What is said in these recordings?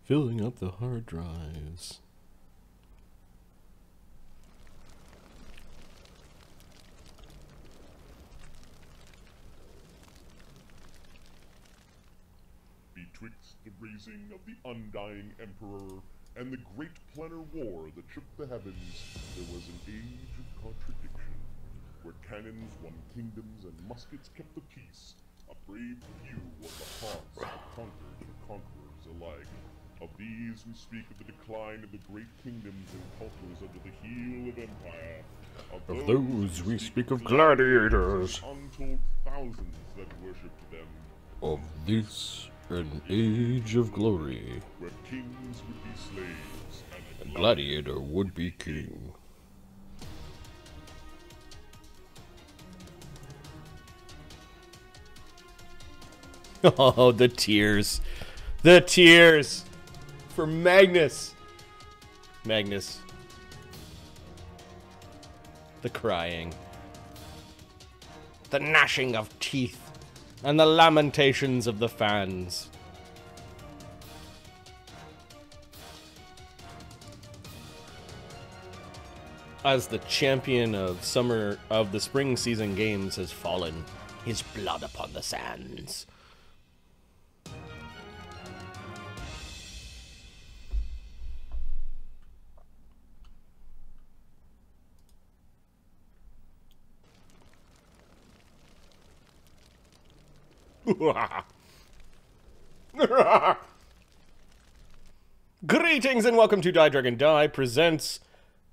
Filling up the hard drives. Betwixt the raising of the undying emperor and the great planar war that shook the heavens, there was an age of contradiction, where cannons won kingdoms and muskets kept the peace. A brave few were the haunts that conquered and conquerors alike. Of these we speak of the decline of the great kingdoms and cultures under the heel of empire. Of those we speak of gladiators. Untold thousands that worshipped them. Of this an age of glory. Where kings would be slaves and A gladiator would be king. Oh, the tears. The tears. For Magnus. Magnus. The crying. The gnashing of teeth. And the lamentations of the fans. As the champion of the spring season games has fallen, his blood upon the sands. Greetings and welcome to Die Dragon Die presents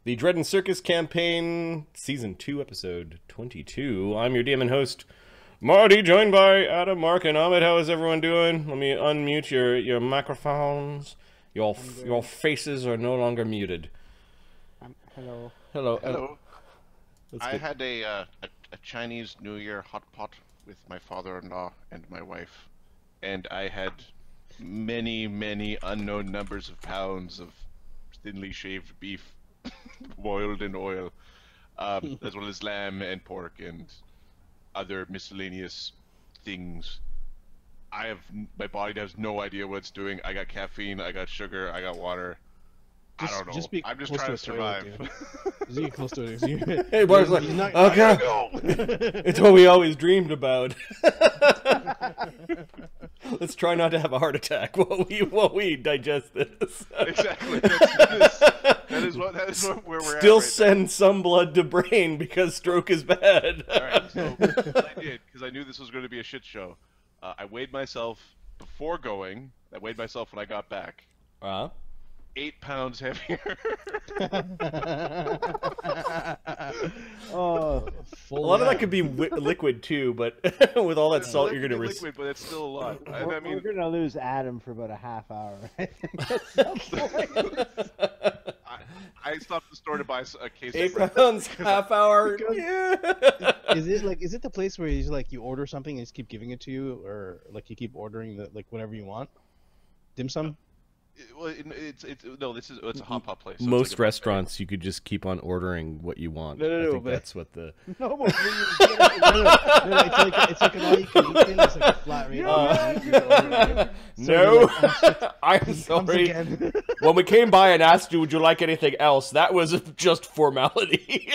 the Dread and Circus Campaign Season 2, Episode 22. I'm your DM host, Marty, joined by Adam, Mark, and Ahmed. How is everyone doing? Let me unmute your microphones. Your faces are no longer muted. Hello. Hello. Hello. That's I good. had a Chinese New Year hot pot with my father-in-law and my wife, and I had many unknown numbers of pounds of thinly shaved beef boiled in oil, as well as lamb and pork and other miscellaneous things. My body has no idea what it's doing. I got caffeine, I got sugar, I got water. I don't know. I'm just trying to survive. Just get close to it. Hey, Bart's like, okay. It's what we always dreamed about. Let's try not to have a heart attack while we digest this. Exactly. That is where we're Still at. send some blood to brain because stroke is bad. Alright, so what I did, because I knew this was going to be a shit show, I weighed myself before going. I weighed myself when I got back. 8 pounds heavier. Oh, A lot of that could be liquid too, but with all that salt, you're gonna liquid, but it's still a lot. I mean, we're gonna lose Adam for about a half hour. I stopped the store to buy a case. 8 of bread. pounds, half hour. Yeah. Is it the place where you order something and just keep giving it to you, or like you keep ordering whatever you want? Dim sum? Well, it's a hot pot place. So Most it's like a restaurants, you could just keep on ordering what you want. No, I think but- that's what the. No, it's like an all-you-can-eat thing. It's like a flat rate. No, I'm sorry. When we came by and asked you, would you like anything else? That was just formality.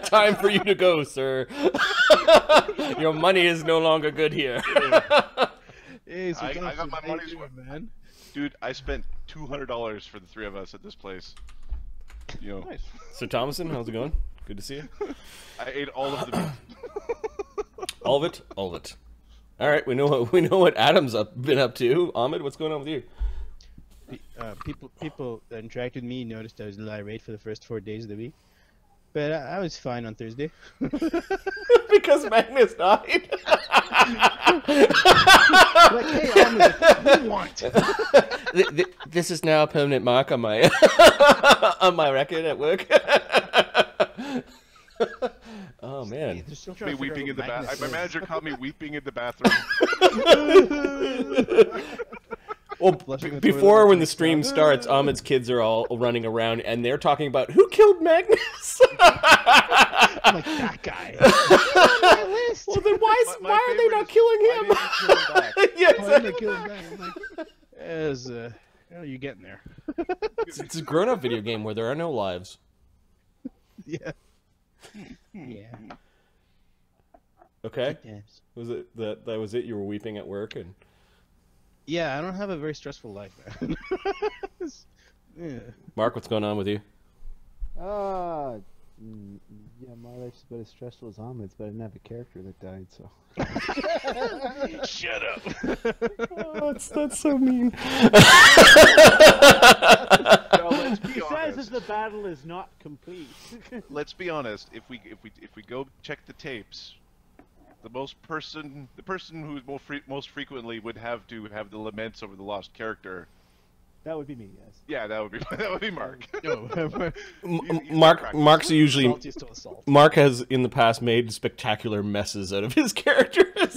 Time for you to go, sir. Your money is no longer good here. Hey, so I got Thompson, my how you money's doing, worth. man. Dude, I spent $200 for the three of us at this place. You know, Nice. So Thomason, how's it going? Good to see you. I ate all of the meat. All of it, all of it. All right, we know what Adam's been up to. Ahmed, what's going on with you? People that interacted with me noticed I was irate for the first 4 days of the week, but I was fine on Thursday. Because Magnus died. Like, hey, Ahmed, what do you want? This is now a permanent mark on my on my record at work. Oh man! They're still Me trying to figure weeping in out the what bath. Magnus My is. manager caught me weeping in the bathroom. Well, Flushing the before toilet when the like stream that. starts, Ahmed's kids are all running around and they're talking about who killed Magnus. I'm like, that guy. On my list. Well, then why My are they favorite not is- killing why him? didn't you kill him back? Yeah, Why didn't I exactly. kill him back? I'm like, it was, Oh, you're getting there. It's a grown-up video game where there are no lives. Yeah. Yeah. Okay. Yes. Was it that was it? You were weeping at work and. Yeah, I don't have a very stressful life, man. Yeah. Mark, what's going on with you? Yeah, my life's about as stressful as Ahmed's, but I didn't have a character that died, so. Shut up. Oh, that's so mean. No, let's be He says honest. that the battle is not complete. Let's be honest. If we go check the tapes, the person who most frequently would have to have the laments over the lost character. That would be me, yes. Yeah, that would be Mark. No. Mark's usually. Salt is still a salt. Mark has in the past made spectacular messes out of his characters.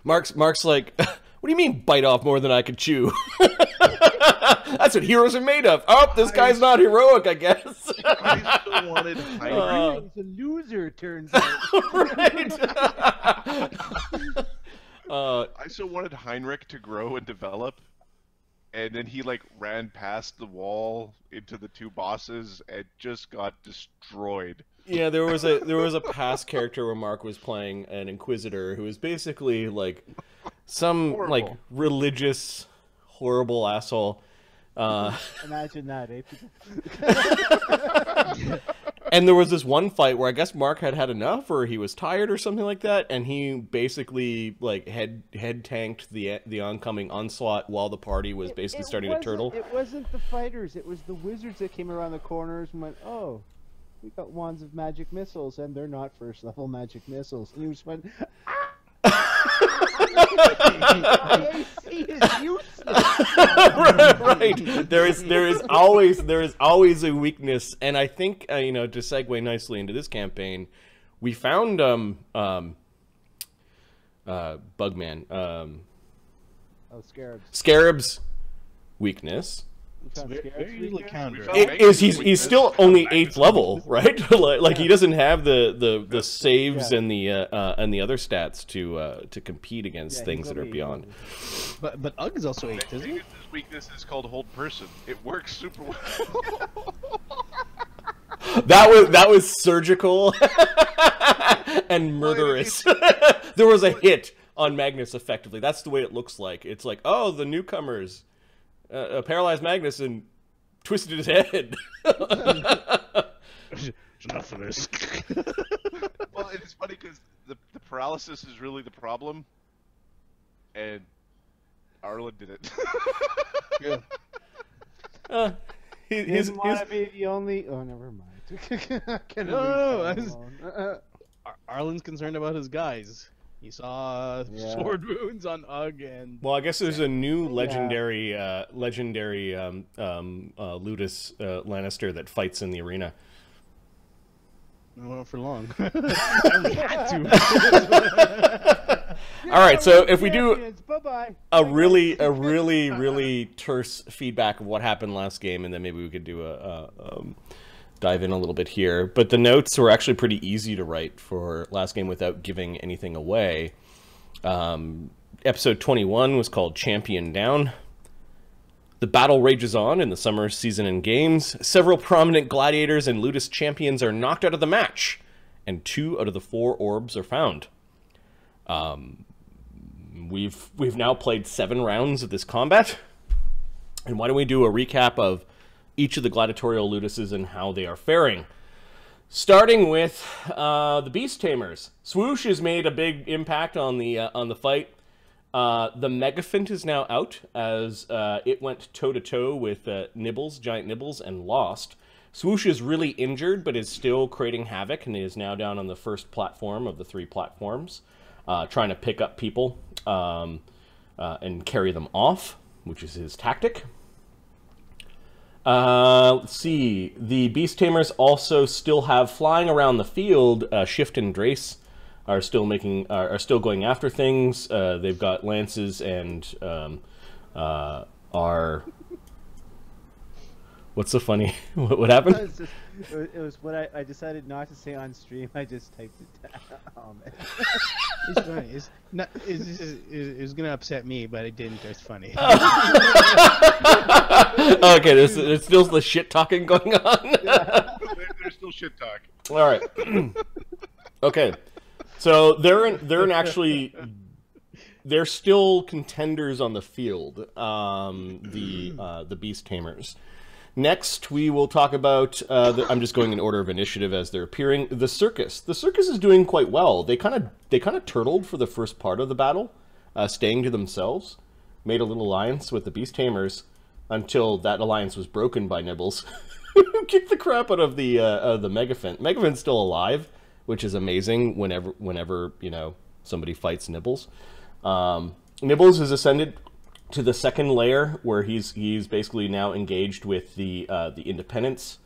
Mark's like, what do you mean bite off more than I could chew? That's what heroes are made of. Oh, this guy's not heroic, I guess. I still wanted Heinrich. He's a loser, it turns out. Right. I still wanted Heinrich to grow and develop, and then he like ran past the wall into the two bosses and just got destroyed. Yeah, there was a past character where Mark was playing an inquisitor who was basically like some Horrible. like religious horrible asshole. Imagine that, eh? And there was this one fight where I guess Mark had had enough, or he was tired, or something like that, and he basically like head tanked the oncoming onslaught while the party was basically starting to turtle. It wasn't the fighters, it was the wizards that came around the corners and went, oh, we got wands of magic missiles, and they're not first level magic missiles. And he just went, AC is useless. Right. There is always a weakness, and I think to segue nicely into this campaign, we found Bugman Scarab's weakness. We found Very, Scarab's very little weakness. counter. found- It is he's still only 8th level, right? like he doesn't have the saves Yeah. and the other stats to compete against Yeah, things he's that are only beyond. 8 levels. But Ugg is also 8, isn't he? His weakness is called hold person. It works super well. That was surgical and murderous. There was a hit on Magnus effectively. That's the way it looks like. It's like, oh, the newcomers paralyzed Magnus and twisted his head. Enough for this. Well, it's funny because the paralysis is really the problem, and Arlen did it. Yeah. He doesn't want to be the only. Oh, never mind. No, I was- Arlen's concerned about his guys. He saw Yeah. sword wounds on Ugg and Well, I guess there's a new legendary Ludus Lannister that fights in the arena. it went for long. I only had to. All right, so if we do Bye-bye. a really terse feedback of what happened last game, and then maybe we could do dive in a little bit here. But the notes were actually pretty easy to write for last game without giving anything away. Episode 21 was called Champion Down. The battle rages on in the summer season and games. Several prominent gladiators and Ludus champions are knocked out of the match, and 2 out of the 4 orbs are found. We've now played 7 rounds of this combat, and why don't we do a recap of each of the gladiatorial Luduses and how they are faring. Starting with the Beast Tamers. Swoosh has made a big impact on the fight. The Megaphant is now out as it went toe-to-toe with Nibbles, Giant Nibbles, and lost. Swoosh is really injured, but is still creating havoc, and is now down on the first platform of the 3 platforms, trying to pick up people and carry them off, which is his tactic. Let's see. The Beast Tamers also still have flying around the field. Shift and Drace are still going after things. They've got lances and are. What's so funny? What happened? It was what I decided not to say on stream. I just typed it down. Oh, man. It's funny. It's not. It's gonna upset me, but it didn't. It's funny. Okay, there's still the shit talking going on. There's still shit talk. All right. Okay, so they're still contenders on the field. The Beast Tamers. Next, we will talk about. I'm just going in order of initiative as they're appearing. The circus. The circus is doing quite well. They kind of turtled for the first part of the battle, staying to themselves. Made a little alliance with the Beast Tamers until that alliance was broken by Nibbles, who kicked the crap out of the Megaphant. Megaphant's still alive, which is amazing. Whenever somebody fights Nibbles, Nibbles has ascended to the second layer where he's basically now engaged with the Independents,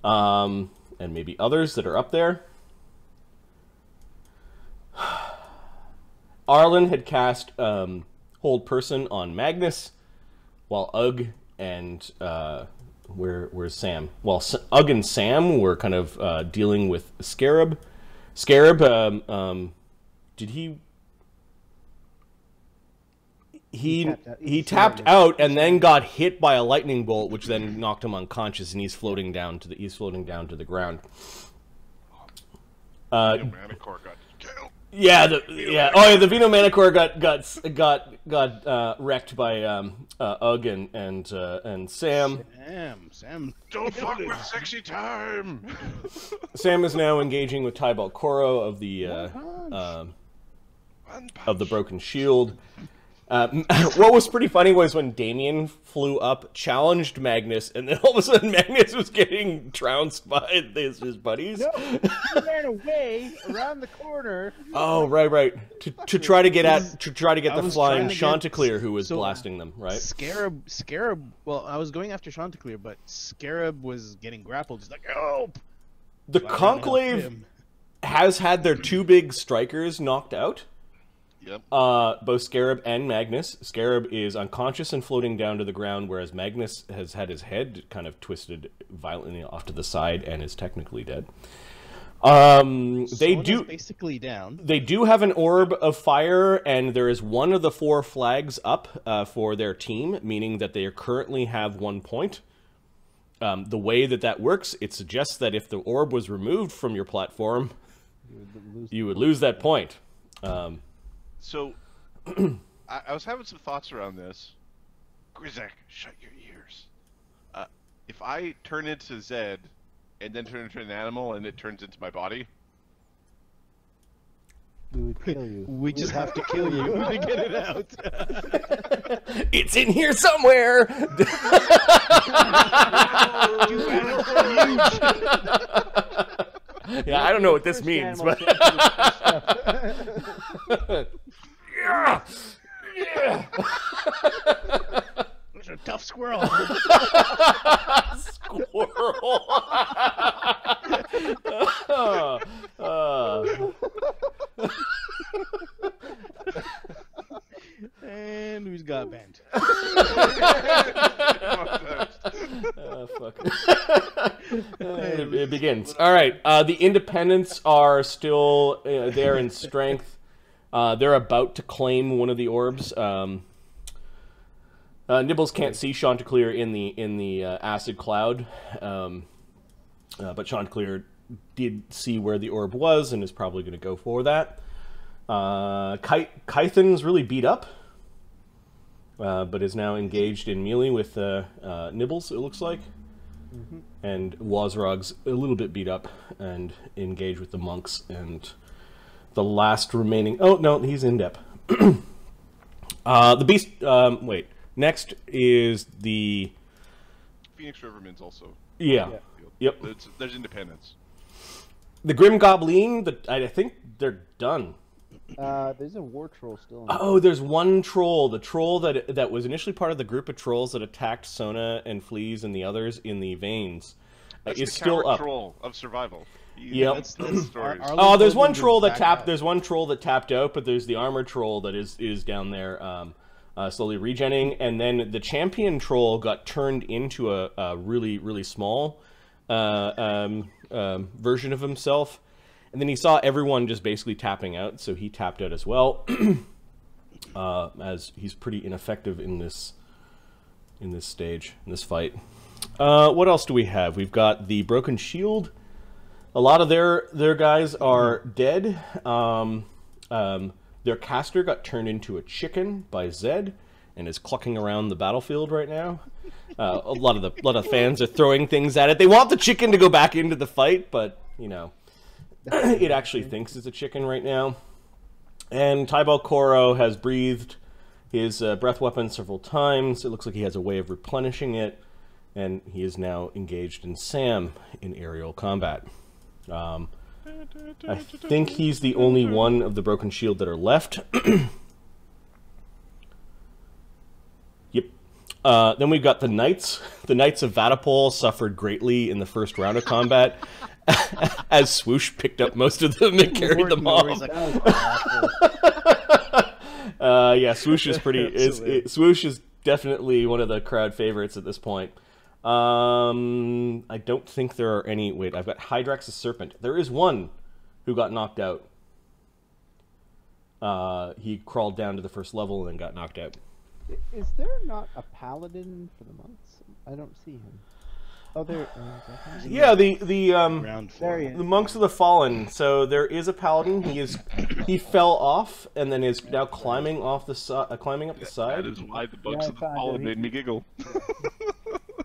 and maybe others that are up there. Arlen had cast Hold Person on Magnus, while Ugg and where's Sam? Well, Ugg and Sam were kind of dealing with Scarab. Scarab, did he? He tapped out and then got hit by a lightning bolt, which then knocked him unconscious, and he's floating down to the ground. Manticore got killed. The Vino Manticore got wrecked by Ugg and Sam. Sam. Don't fuck with sexy time. Sam is now engaging with Tybalt Koro of the Broken Shield. What was pretty funny was when Damien flew up, challenged Magnus, and then all of a sudden Magnus was getting trounced by his buddies. No, he ran away around the corner. Oh, right. To try to get the flying Chanticleer who was blasting them, right? Scarab. Well, I was going after Chanticleer, but Scarab was getting grappled. He's like, help! The Conclave has had their two big strikers knocked out. Yep. Both Scarab and Magnus. Scarab is unconscious and floating down to the ground, whereas Magnus has had his head kind of twisted violently off to the side and is technically dead. Basically down. They do have an orb of fire, and there is one of the 4 flags up for their team, meaning that they currently have 1 point. The way that works, it suggests that if the orb was removed from your platform, you would lose that point. So, I was having some thoughts around this. Grizek, shut your ears. If I turn into Zed, and then turn into an animal, and it turns into my body... We would kill you. We just have to kill you to get it out. It's in here somewhere! Yeah, I don't know what this means, but... Yeah! There's a tough squirrel. Squirrel! And who's got bent? Fuck. It begins. All right. The Independents are still there in strength. They're about to claim one of the orbs. Nibbles can't see Chanticleer in the acid cloud, but Chanticleer did see where the orb was and is probably going to go for that. Kythan's really beat up, but is now engaged in melee with Nibbles, it looks like. Mm-hmm. And Wazrog's a little bit beat up and engaged with the monks, and the last remaining... Oh, no, he's in depth. The beast... wait. Next is the... Phoenix Riverman's also... Yeah. Yep. There's Independence. The Grim Goblin, I think they're done. There's a war troll still. Oh, there's one troll. The troll that was initially part of the group of trolls that attacked Sona and Fleas and the others in the veins is still up. Troll of survival. Yep. That's the stories. There's one troll that tapped. There's one troll that tapped out, but there's the armor troll that is down there, slowly regenning, and then the champion troll got turned into a really really small version of himself. And then he saw everyone just basically tapping out, so he tapped out as well, as he's pretty ineffective in this stage, in this fight. What else do we have? We've got the Broken Shield. A lot of their guys are dead. Their caster got turned into a chicken by Zed and is clucking around the battlefield right now. A lot of fans are throwing things at it. They want the chicken to go back into the fight, but you know, it actually thinks it's a chicken right now. And Tybal Koro has breathed his breath weapon several times. It looks like he has a way of replenishing it, and he is now engaged in Sam in aerial combat. I think he's the only one of the Broken Shield that are left. Yep. Then we've got the Knights. The Knights of Vatapol suffered greatly in the first round of combat, as Swoosh picked up most of them and carried them off. Yeah, Swoosh is Swoosh is definitely one of the crowd favorites at this point. I don't think there are any... Wait, I've got Hydrax's Serpent. There is one who got knocked out. He crawled down to the first level and then got knocked out. Is there not a paladin for the monks? I don't see him. Oh, there. Yeah, Round 4. the Monks of the Fallen. So there is a paladin. He fell off and then is now climbing off the climbing up the side. That is why the Monks of the Fallen made me giggle.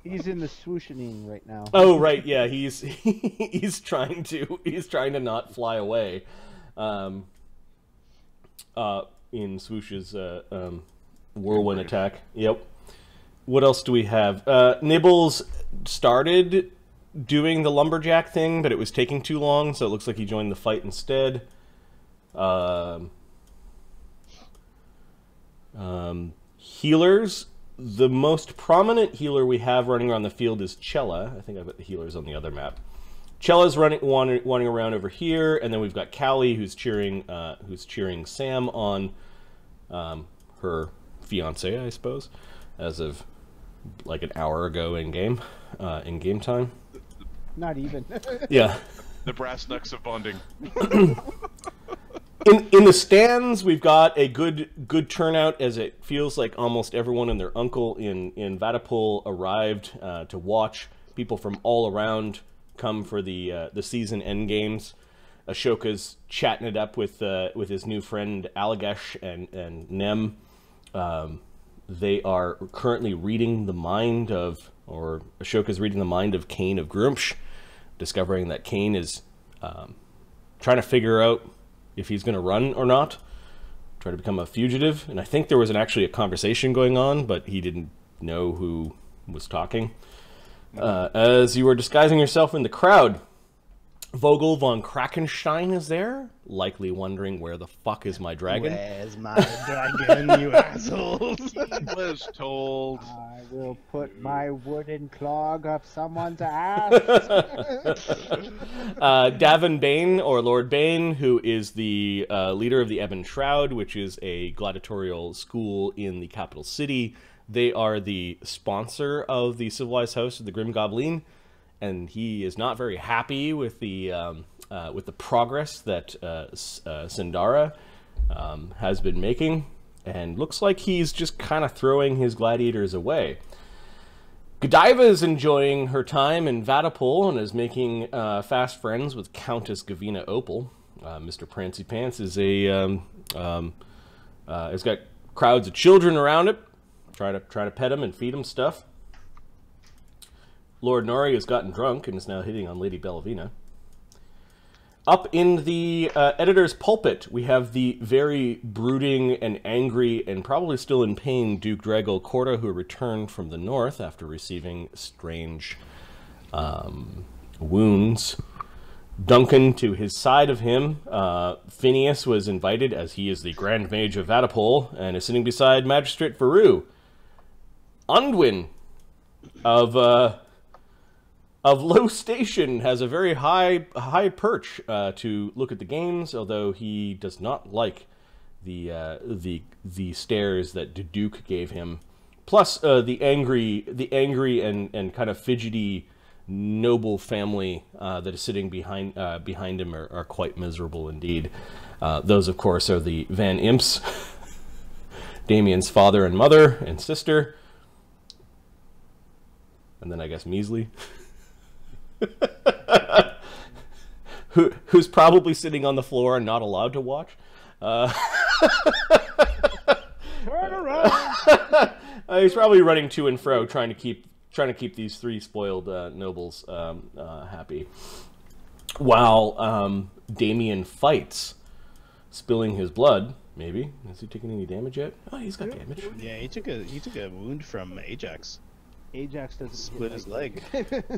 He's in the swooshening right now. Oh right, yeah, he's trying to not fly away, in Swoosh's whirlwind attack. Yep. What else do we have? Nibbles started doing the lumberjack thing, but it was taking too long, so it looks like he joined the fight instead. Healers. The most prominent healer we have running around the field is Chella. I think I've got the healers on the other map. Chella's wandering around over here, and then we've got Callie who's cheering Sam on, her fiance, I suppose, as of like an hour ago in game time. Not even. Yeah. The brass knucks of bonding. In the stands, we've got a good turnout, as it feels like almost everyone and their uncle in Vatapol arrived to watch. People from all around come for the season end games. Ashoka's chatting it up with his new friend Allagash and Nem. They are currently reading the mind of, or Ashoka's reading the mind of Kane of Grumsh, discovering that Kane is trying to figure out if he's going to run or not, try to become a fugitive. And I think there was actually a conversation going on, but he didn't know who was talking. As you were disguising yourself in the crowd, Vogel von Krakenstein is there, likely wondering where the fuck is my dragon. Where's my dragon, you assholes? He was told. I will put my wooden clog up someone's ass. Davin Bane, or Lord Bane, who is the leader of the Ebon Shroud, which is a gladiatorial school in the capital city. They are the sponsor of the civilized house of the Grim Goblin, and he is not very happy with the progress that Sindara has been making, and looks like he's just kind of throwing his gladiators away. Godiva is enjoying her time in Vatapol and is making fast friends with Countess Gavina Opal. Mr. Prancy Pants is has got crowds of children around it, try to pet him and feed him stuff. Lord Nori has gotten drunk and is now hitting on Lady Bellavina. Up in the editor's pulpit, we have the very brooding and angry and probably still in pain Duke Dragol Korda, who returned from the north after receiving strange wounds. Duncan to his side of him. Phineas was invited, as he is the Grand Mage of Vatapol, and is sitting beside Magistrate Veru. Undwin of Low Station has a very high perch to look at the games, although he does not like the stares that Duke gave him. Plus, the angry and kind of fidgety noble family that is sitting behind him are quite miserable indeed. Those, of course, are the Van Imps, Damien's father and mother and sister, and then I guess Measley, who's probably sitting on the floor and not allowed to watch. Turn around. He's probably running to and fro, trying to keep these three spoiled nobles happy, while Damien fights, spilling his blood. Maybe has he taken any damage yet? Oh, he's got damage. Yeah, he took a wound from Ajax. Ajax doesn't Split his leg.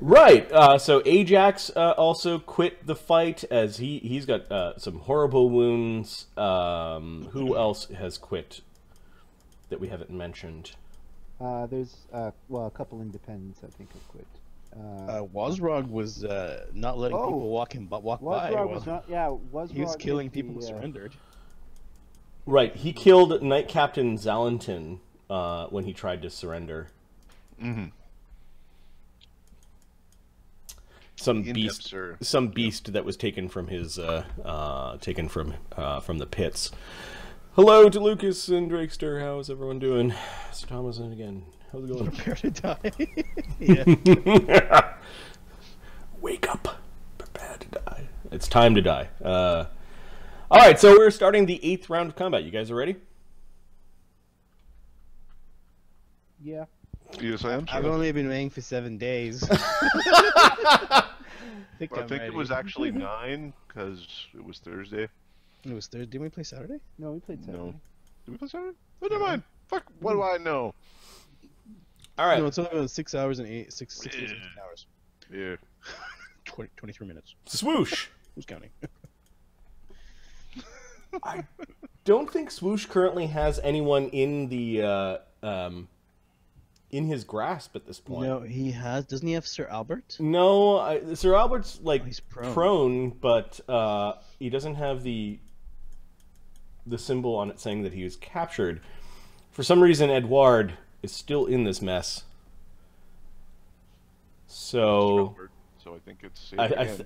Right. So Ajax also quit the fight as he's got some horrible wounds. Who else has quit that we haven't mentioned? There's a couple independents I think have quit. Wazrog was not letting people walk by. Wazrog was not. Yeah, Wazrog. He was killing people who surrendered. Right. He killed Knight Captain Zalenton when he tried to surrender. Mm-hmm. Some beast that was taken from his from the pits. Hello to Lucas and Drakester. How is everyone doing? It's Thomas in again. How's it going? Prepare to die. Yeah. Wake up. Prepare to die. It's time to die. All right, so we're starting the 8th round of combat. You guys are ready? Yeah. Yes, I am. I've only been waiting for 7 days. I think it was actually 9 because it was Thursday. It was Thursday. Didn't we play Saturday? No, we played Saturday. No. Did we play Saturday? Oh, never mind. Fuck. What do I know? All right. No, it's only been 6 hours and 16 hours. Yeah. 23 minutes. Swoosh. Who's counting? I don't think Swoosh currently has anyone in the in his grasp at this point. No, he has. Doesn't he have Sir Albert? No, Sir Albert's like he's prone, but he doesn't have the symbol on it saying that he was captured. For some reason, Edward is still in this mess. So I think it's safe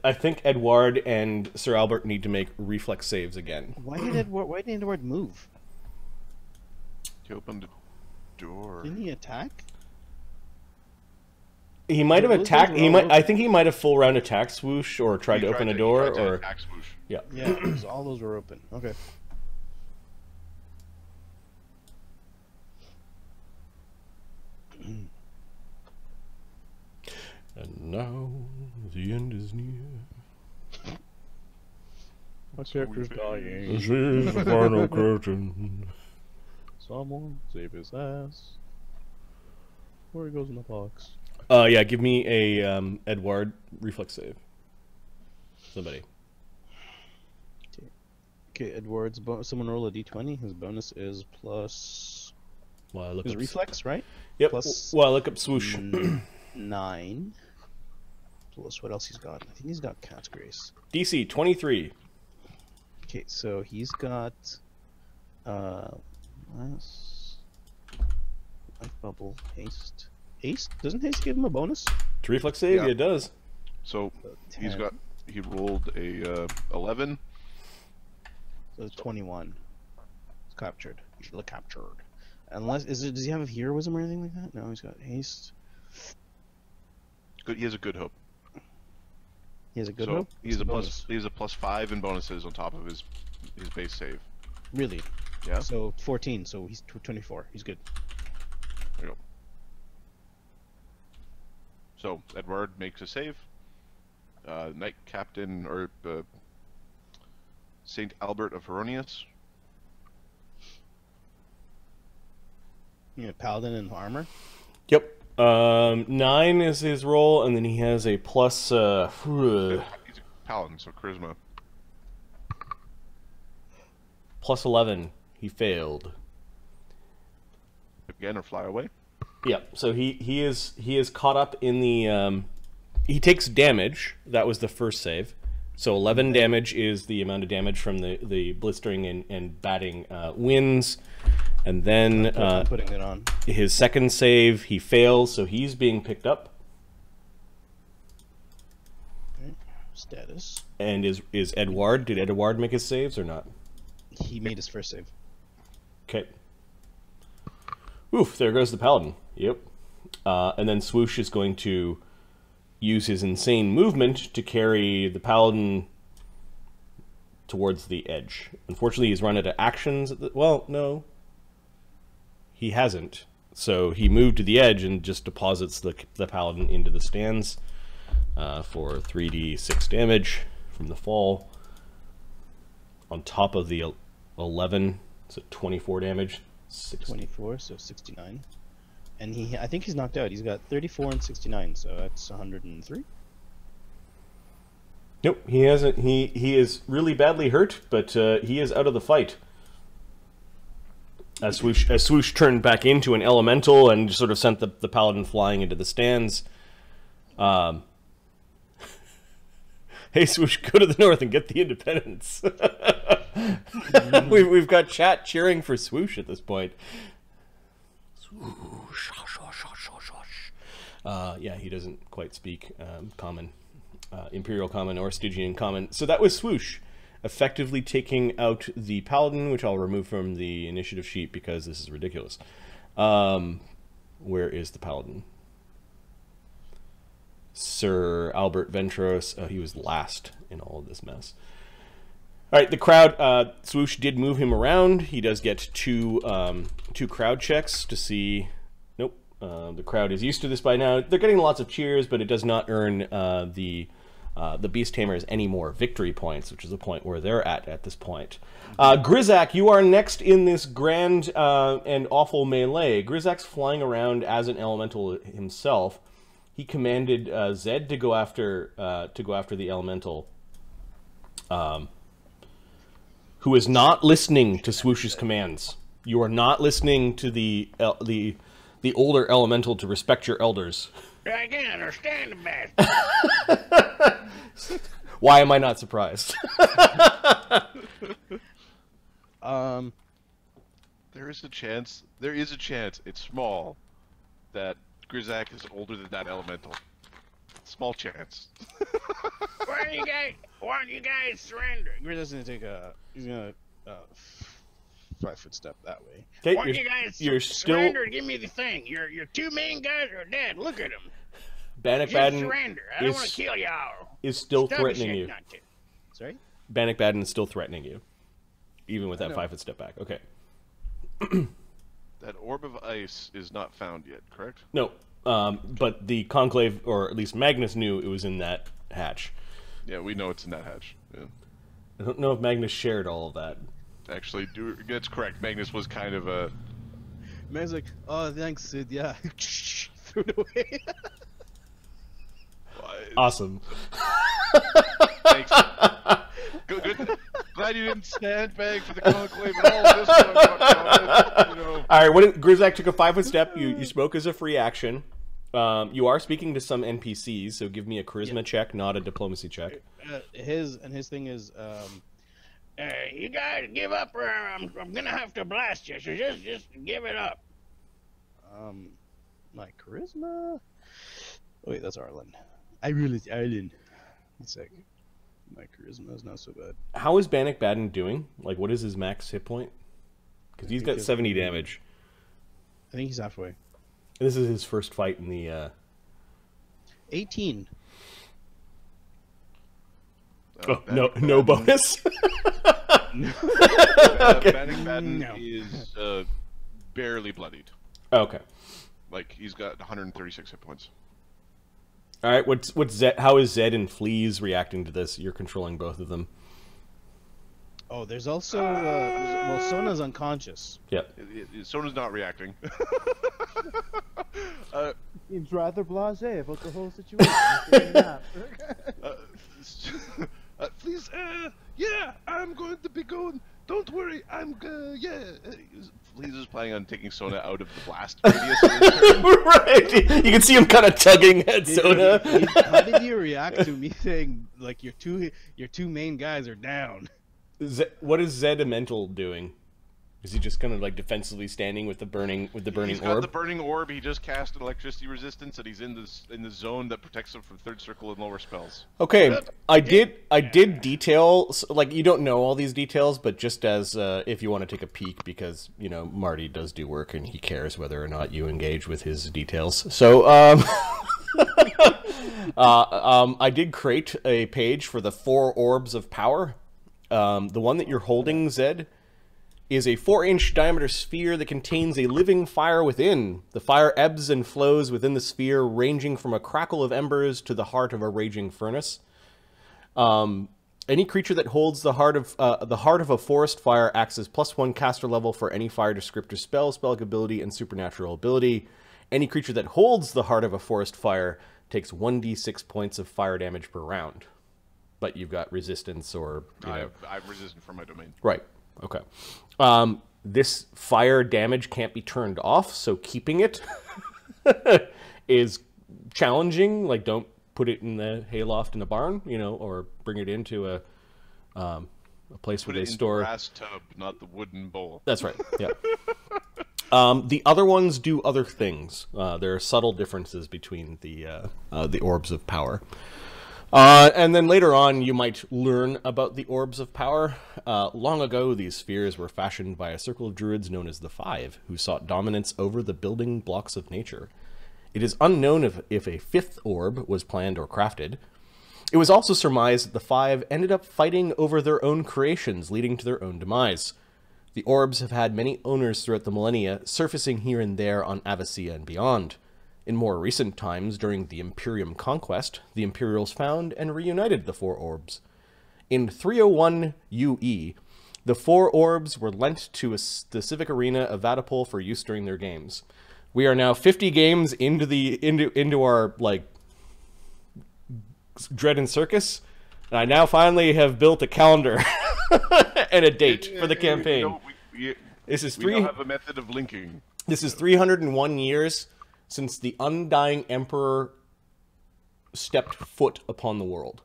I think Edward and Sir Albert need to make reflex saves again. Why didn't Edward move? He opened the door. Didn't he attack? He might have attacked. I think he might have full round attacked Swoosh or tried to open a door or attack Swoosh. Yeah. Yeah, because all those were open. Okay. And now the end is near. My character's dying. This is the final curtain. Someone save his ass. Where he goes in the box. Yeah, give me a Edward reflex save. Somebody. Okay, Edward's someone roll a d20. His bonus is plus. Well, I look His up reflex, right? Yep. Plus Well, I look up Swoosh. 9. Plus what else he's got? I think he's got Cat's Grace. DC 23. Okay, so he's got less life bubble, haste. Haste? Doesn't haste give him a bonus? To reflex save, Yeah. it does. So he 10. rolled a 11. So it's 21. It's captured. Captured. Unless does he have heroism or anything like that? No, he's got haste. Good. He has a good hope. He has a good so hope. He has a bonus. +5 in bonuses on top of his base save. Really? Yeah. So 14. So he's 24. He's good. There you go. So Edward makes a save. Knight Captain or Saint Albert of Heronius. Yeah, paladin and armor. Yep. 9 is his roll, and then he has a plus. He's a paladin, so charisma. Plus 11. He failed. Again, or fly away. Yep. So he is caught up in the. He takes damage. That was the first save. So 11 damage is the amount of damage from the blistering and batting winds. And then I'm putting it on. his second save, he fails, so he's being picked up. Status. And is Edward? Did Edward make his saves or not? He made his first save. Okay. Oof, there goes the Paladin. Yep. And then Swoosh is going to use his insane movement to carry the Paladin towards the edge. Unfortunately, he's run out of actions. Well, no. He hasn't. So he moved to the edge and just deposits the Paladin into the stands for 3d6 damage from the fall. On top of the 11, so 24 damage. 24, so 69. And I think he's knocked out. He's got 34 and 69, so that's 103. Nope, he hasn't. He is really badly hurt, but he is out of the fight. As Swoosh turned back into an elemental and sort of sent the Paladin flying into the stands. Hey, Swoosh, go to the north and get the independence. we've got chat cheering for Swoosh at this point. Swoosh, yeah, he doesn't quite speak Common, Imperial Common, or Stygian Common. So that was Swoosh, effectively taking out the Paladin, which I'll remove from the initiative sheet because this is ridiculous. Where is the Paladin? Sir Albert Ventros. Oh, he was last in all of this mess. All right, the crowd. Swoosh did move him around. He does get two crowd checks to see. Nope. The crowd is used to this by now. They're getting lots of cheers, but it does not earn the Beast Tamers any more victory points, which is the point where they're at this point. Grizak, you are next in this grand and awful melee. Grizak's flying around as an elemental himself. He commanded Zed to go after the elemental, who is not listening to Swoosh's commands. You are not listening to the older elemental to respect your elders. I can't understand the best. Why am I not surprised? There is a chance. It's small that Grizak is older than that elemental. Small chance. Why don't you guys surrender? Grizak's gonna take he's gonna 5-foot step that way. Okay, Why don't you guys you're surrender? Give me the thing. Your two main guys are dead. Look at them. Bannock Just Baden surrender. I don't want to kill y'all. is still Stubby threatening shit you. not to. Sorry? Bannock Baden is still threatening you, even with that know. 5-foot step back. Okay. That orb of ice is not found yet, correct? No, but the Conclave, or at least Magnus, knew it was in that hatch. Yeah, we know it's in that hatch. Yeah. I don't know if Magnus shared all of that. Actually, that's correct. Magnus was kind of a... Man's like, oh, thanks, Sid. Yeah. Threw it away. Awesome. Thanks. Good. Glad you didn't sandbag for the conclave at all this time. You know. All right, Grizak took a 5-foot step. You spoke as a free action. You are speaking to some NPCs, so give me a charisma check, not a diplomacy check. His thing is, You guys give up, or I'm gonna have to blast you. So just give it up. my charisma. Oh, wait, that's Arlen. Arlen. One sec. My charisma is not so bad. How is Bannock Baden doing? Like, what is his max hit point? Because he's got 70 damage. I think he's halfway. This is his first fight in the... 18. No bonus? Bannock Baden is barely bloodied. Okay. Like, he's got 136 hit points. All right, what's Zed? How is Zed and Fleas reacting to this? You're controlling both of them. Oh, there's also well, Sona's unconscious. Yep. Sona's not reacting. Seems rather blasé about the whole situation. Please, yeah, I'm going to be going. Don't worry, yeah. Fleas is planning on taking Sona out of the blast radius. Right. You can see him kind of tugging at Sona. How did you react to me saying like your two main guys are down? What is Zed Mental doing? Is he just kind of like defensively standing with the burning He's got orb? the burning orb. He just cast an electricity resistance, and he's in the zone that protects him from third circle and lower spells. Okay, I did detail, like, you don't know all these details, but just as if you want to take a peek, because you know Marty does do work and he cares whether or not you engage with his details. So I did create a page for the 4 orbs of power. The one that you're holding, Zed, is a 4-inch diameter sphere that contains a living fire within. The fire ebbs and flows within the sphere, ranging from a crackle of embers to the heart of a raging furnace. Any creature that holds the heart of a forest fire acts as +1 caster level for any fire descriptor spell, spell ability, and supernatural ability. Any creature that holds the heart of a forest fire takes 1d6 points of fire damage per round. But you've got resistance, or I'm resistant from my domain. Right. Okay. This fire damage can't be turned off, so keeping it is challenging. Like, don't put it in the hayloft in the barn, or bring it into a place where they store. Put it in the brass tub, not the wooden bowl. That's right. Yeah. The other ones do other things. There are subtle differences between the orbs of power. And then later on, you might learn about the Orbs of Power. Long ago, these spheres were fashioned by a circle of druids known as the Five, who sought dominance over the building blocks of nature. It is unknown if a 5th orb was planned or crafted. It was also surmised that the Five ended up fighting over their own creations, leading to their own demise. The orbs have had many owners throughout the millennia, surfacing here and there on Avicii and beyond. In more recent times, during the Imperium conquest, the Imperials found and reunited the 4 orbs. In 301 UE, the 4 orbs were lent to the Civic Arena of Vatapol for use during their games. We are now 50 games into our, like, Dread and Circus, and I now finally have built a calendar and a date for the campaign. This is we now have a method of linking. This is 301 years since the Undying Emperor stepped foot upon the world.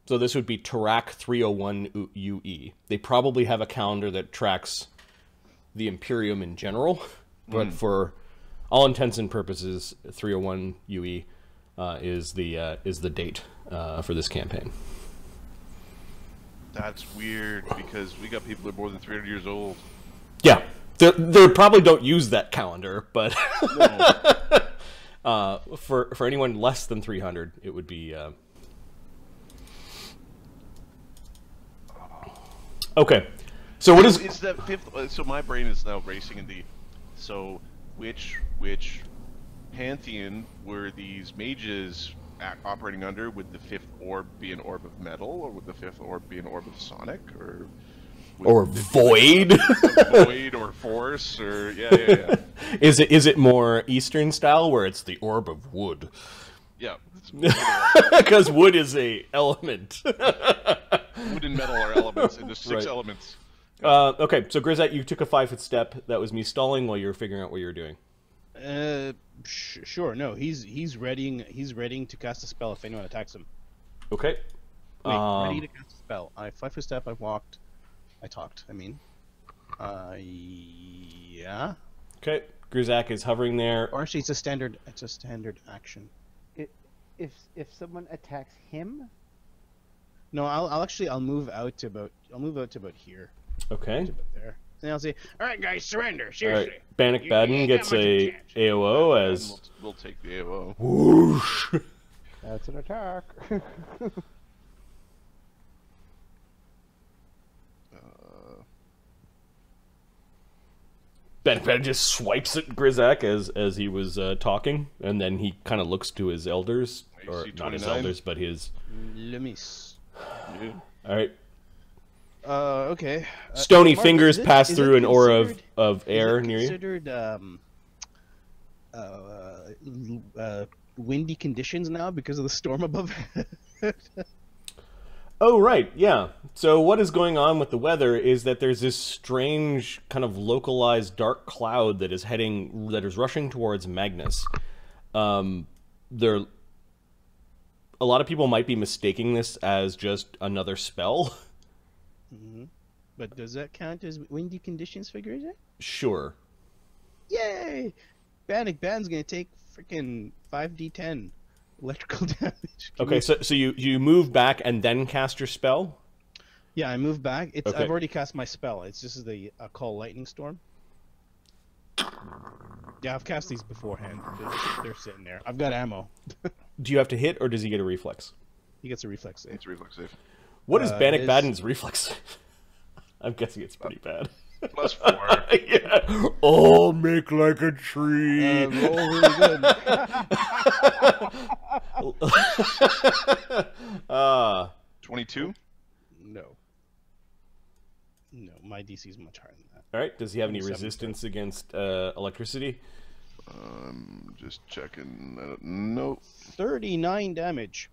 So this would be Tarak 301 UE. They probably have a calendar that tracks the Imperium in general, but for all intents and purposes, 301 UE is the date for this campaign. That's weird, because we got people that are more than 300 years old. Yeah. They probably don't use that calendar, but for anyone less than 300, it would be... Okay, so what is... It's that 5th... So my brain is now racing in the... So, which pantheon were these mages operating under? Would the 5th orb be an orb of metal, or would the 5th orb be an orb of sonic, or... Or void, void or force, or yeah. Is it more Eastern style where it's the orb of wood? Yeah, because wood is a element. Wood and metal are elements, and there's 6 elements. Okay, so Grisette, you took a 5-foot step. That was me stalling while you were figuring out what you were doing. Sure. No, he's readying to cast a spell if anyone attacks him. Okay. Ready to cast a spell. 5-foot step. I talked. Yeah. Okay, Grizak is hovering there. Or actually, it's a standard action. If someone attacks him. No, I'll move out to about here. Okay. To about there. And I'll say, All right, guys, surrender. All Seriously. right. Bannock You Baden ain't gets got much of a a chance. AOO as We'll take the AOO. whoosh. That's an attack. Bannock Baden just swipes at Grizak as he was talking, and then he kind of looks to his elders, or AC not his 29? elders, but his. Lemis. Yeah. All right. Okay. Stony Mark, fingers is it- pass is through it an aura considered- of air is it near you. considered windy conditions now because of the storm above? Oh, right, yeah. So what is going on with the weather is that there's this strange kind of localized dark cloud that is rushing towards Magnus. A lot of people might be mistaking this as just another spell. But does that count as windy conditions for Grisette? Sure. Yay! Bannock Ban's gonna take freaking 5d10 electrical damage. Okay, so you move back and then cast your spell? Yeah, I move back. It's Okay. I've already cast my spell. It's just the call lightning storm. Yeah, I've cast these beforehand. They're sitting there. I've got ammo. Do you have to hit, or does he get a reflex? He gets a reflex save. It's reflex save. What is Bannock his- Baden's reflex? I'm guessing it's pretty bad. Plus 4. Yeah. Oh, make like a tree. Roll really good. Ah. 22. No. No, my DC is much higher than that. All right. Does he have any 27. resistance against electricity? Just checking. Nope. 39 damage.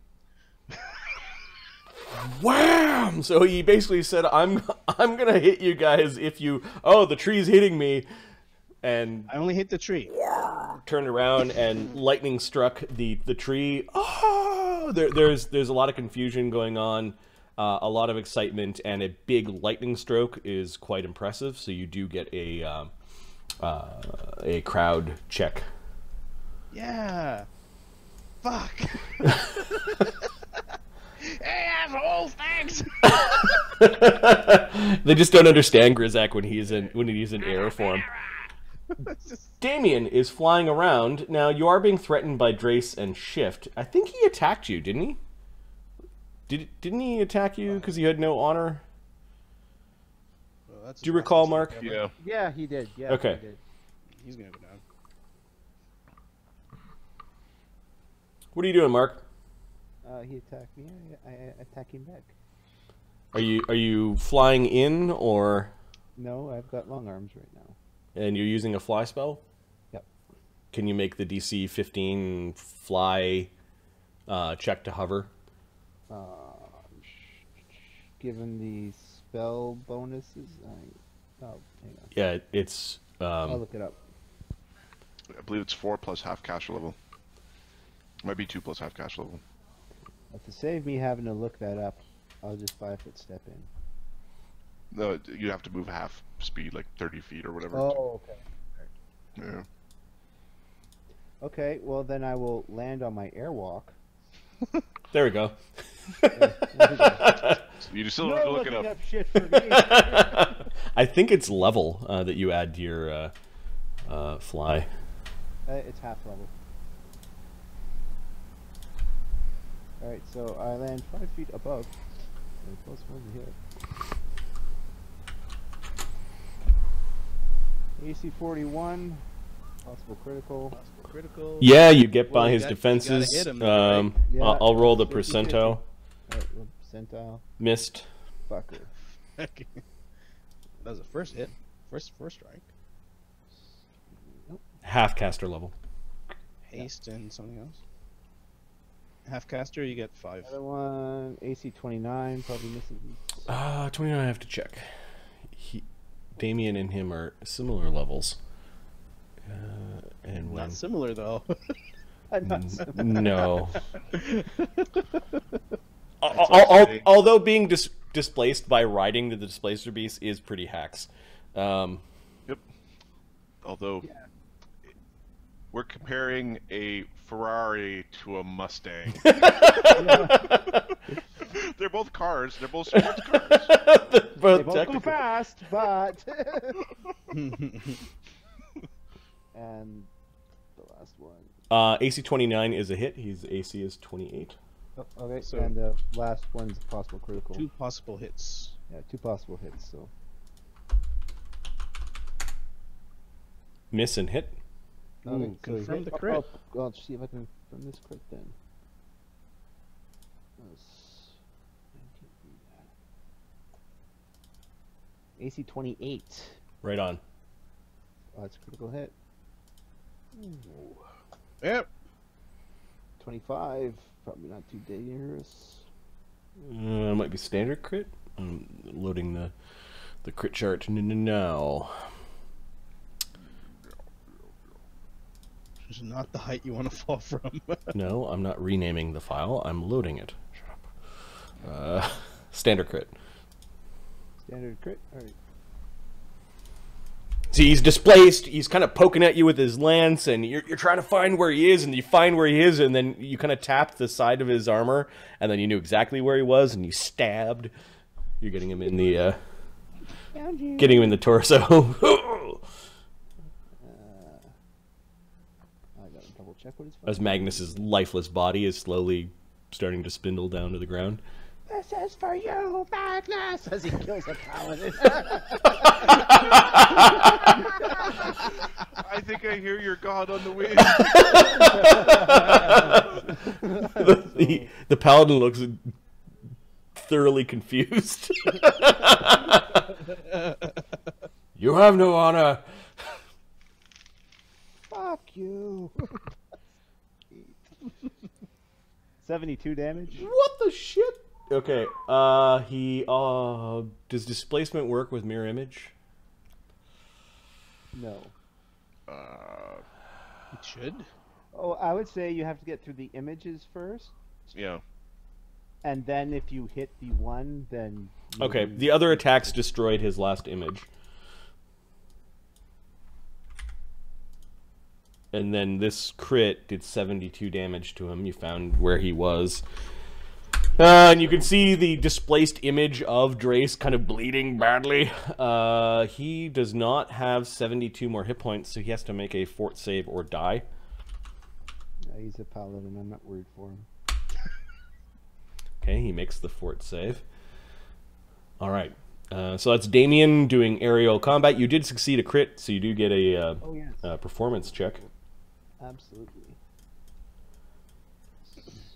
Wham! So he basically said, "I'm gonna hit you guys if you." Oh, the tree's hitting me, and I only hit the tree. turned around and lightning struck the tree. Oh, there's a lot of confusion going on, a lot of excitement, and a big lightning stroke is quite impressive. So you do get a crowd check. Yeah. Fuck. Hey, asshole, thanks! They just don't understand Grizak when he's in air form. Damien is flying around. Now, you are being threatened by Drace and Shift. I think he attacked you, didn't he? Didn't he attack you because you had no honor? Well, that's Do you recall, Mark? Yeah. Yeah, he did. Yeah, Okay. He did. He's gonna go down. What are you doing, Mark? He attacked me. I attack him back. Are you flying in, or No, I've got long arms right now. and you're using a fly spell? Yep. Can you make the DC 15 fly check to hover? Given the spell bonuses, hang on. Yeah, it's I'll look it up. I believe it's 4 plus half caster level. Might be 2 plus half caster level. But to save me having to look that up, I'll just 5-foot step in. No, you have to move half speed, like 30 feet or whatever. Oh, okay. Yeah. Okay, well then I will land on my airwalk. there we go. You still No have to look it looking up. up shit for me. I think it's level that you add to your fly. It's half level. Alright, so I land 5 feet above. And plus 1 to hit. AC 41. Possible critical. Critical. Yeah, you get by Well, you his got- you defenses. gotta hit him though, right? Yeah, I'll roll the 50-50. percentile. Alright, well, percentile. Missed. Fucker. That was the first hit. First strike. Half caster level. Haste and something else. Half caster, you get 5. Other one, AC 29, probably misses. 29 I have to check. Damien and him are similar levels. And when... Not similar though. No. Although being displaced by riding the Displacer Beast is pretty hacks. Yep. Although we're comparing a Ferrari to a Mustang. They're both cars. They're both sports cars. They Both both go technically. fast, but... and the last one. AC 29 is a hit. His AC is 28. Oh, okay, So- and the last one's possible critical. 2 possible hits. Yeah, 2 possible hits, so... Miss and hit. Okay, so confirm hit- the crit. I'll see if I can confirm this crit then. That's 19. AC 28. Right on. Oh, that's a critical hit. Yep. 25. Probably not too dangerous. Might be standard crit. I'm loading the crit chart now. This is not the height you want to fall from. No, I'm not renaming the file. I'm loading it. Shut up. Standard crit. Standard crit. All right. So he's displaced. He's kind of poking at you with his lance, and you're trying to find where he is, and you find where he is, and then you kind of tapped the side of his armor, and then you knew exactly where he was, and you stabbed. You're getting him in the getting him in the torso. I gotta double check what it's. As Magnus's lifeless body is slowly starting to spindle down to the ground. This is for you, Magnus! As he kills a paladin. I think I hear your god on the wind. The paladin looks thoroughly confused. You have no honor. Fuck you. 72 damage. What the shit? Okay, he, does displacement work with mirror image? No. It should. Oh, I would say you have to get through the images first, Yeah. and then if you hit the one, then. Okay, the other attacks destroyed his last image. And then this crit did 72 damage to him. You found where he was. And you can see the displaced image of Drace kind of bleeding badly. He does not have 72 more hit points, so he has to make a fort save or die. He's a paladin. I'm not worried for him. Okay, he makes the fort save. All right. So that's Damien doing aerial combat. You did succeed a crit, so you do get a Oh yes. performance check. Absolutely.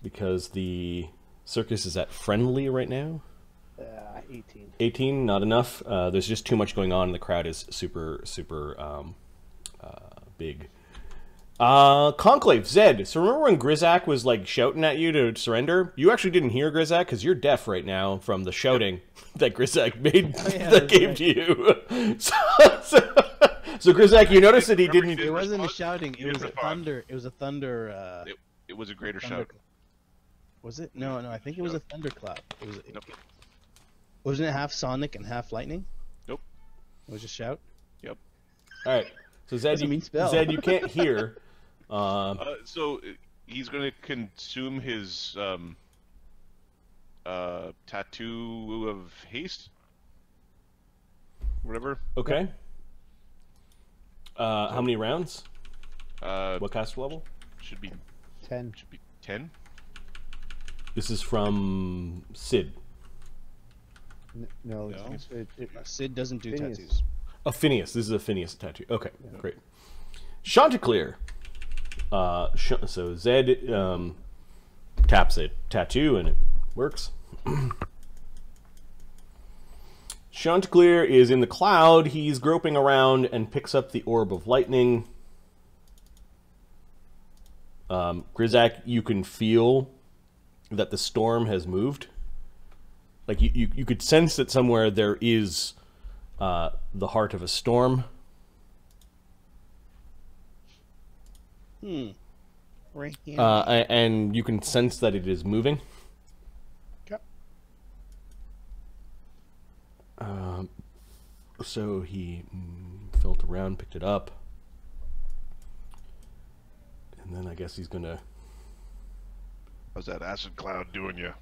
Because the circus is at friendly right now. 18. 18, not enough. There's just too much going on. The crowd is super big. Conclave, Zed. So remember when Grizak was like shouting at you to surrender? You actually didn't hear Grizak because you're deaf right now from the shouting that Grizak made that gave to you. So Grizak, you noticed that he didn't. It wasn't a shouting. It Here's was a the fog. thunder. It was a thunder. It was a greater thunder. shout. Was it? No. I think it was a thunderclap. It was. Nope. Wasn't it half sonic and half lightning? Nope. It was just shout. Yep. All right. So Zed, Doesn't mean spell. Zed, you can't hear. So he's going to consume his tattoo of haste, whatever. Okay. How many rounds? What What caster level? should be 10. 10. This is from Sid. No, No. Sid doesn't do Phineas. tattoos. Oh, Phineas. This is a Phineas tattoo. Okay, great. Chanticleer. So Zed taps a tattoo and it works. Chanticleer is in the cloud. He's groping around and picks up the orb of lightning. Grizak, you can feel that the storm has moved. Like you could sense that somewhere there is the heart of a storm. Right here. And you can sense that it is moving. Okay. So he felt around, picked it up, and then I guess he's gonna. How's that acid cloud doing you?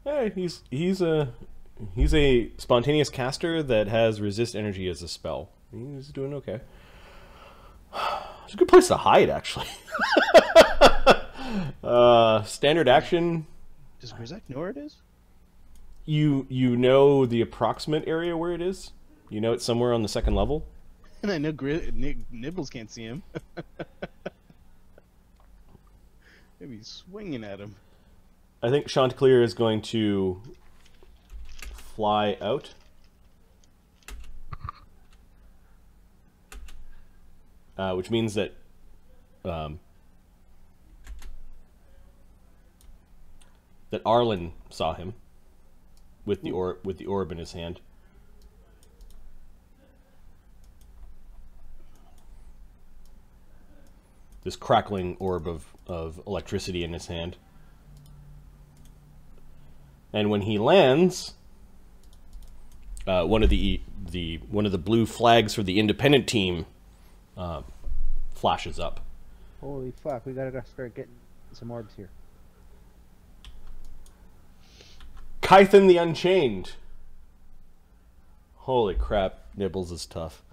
Hey, he's a spontaneous caster that has resist energy as a spell. He's doing okay. It's a good place to hide, actually. Standard action. Does Grizak know where it is? You know the approximate area where it is. You know it's somewhere on the second level. And I know Nibbles can't see him. Maybe swinging at him. I think Chanticleer is going to fly out. Which means that that Arlen saw him with the orb in his hand. This crackling orb of electricity in his hand. And when he lands, one of the blue flags for the independent team flashes up. Holy fuck, we gotta start getting some orbs here. Kython the Unchained. Holy crap, Nibbles is tough.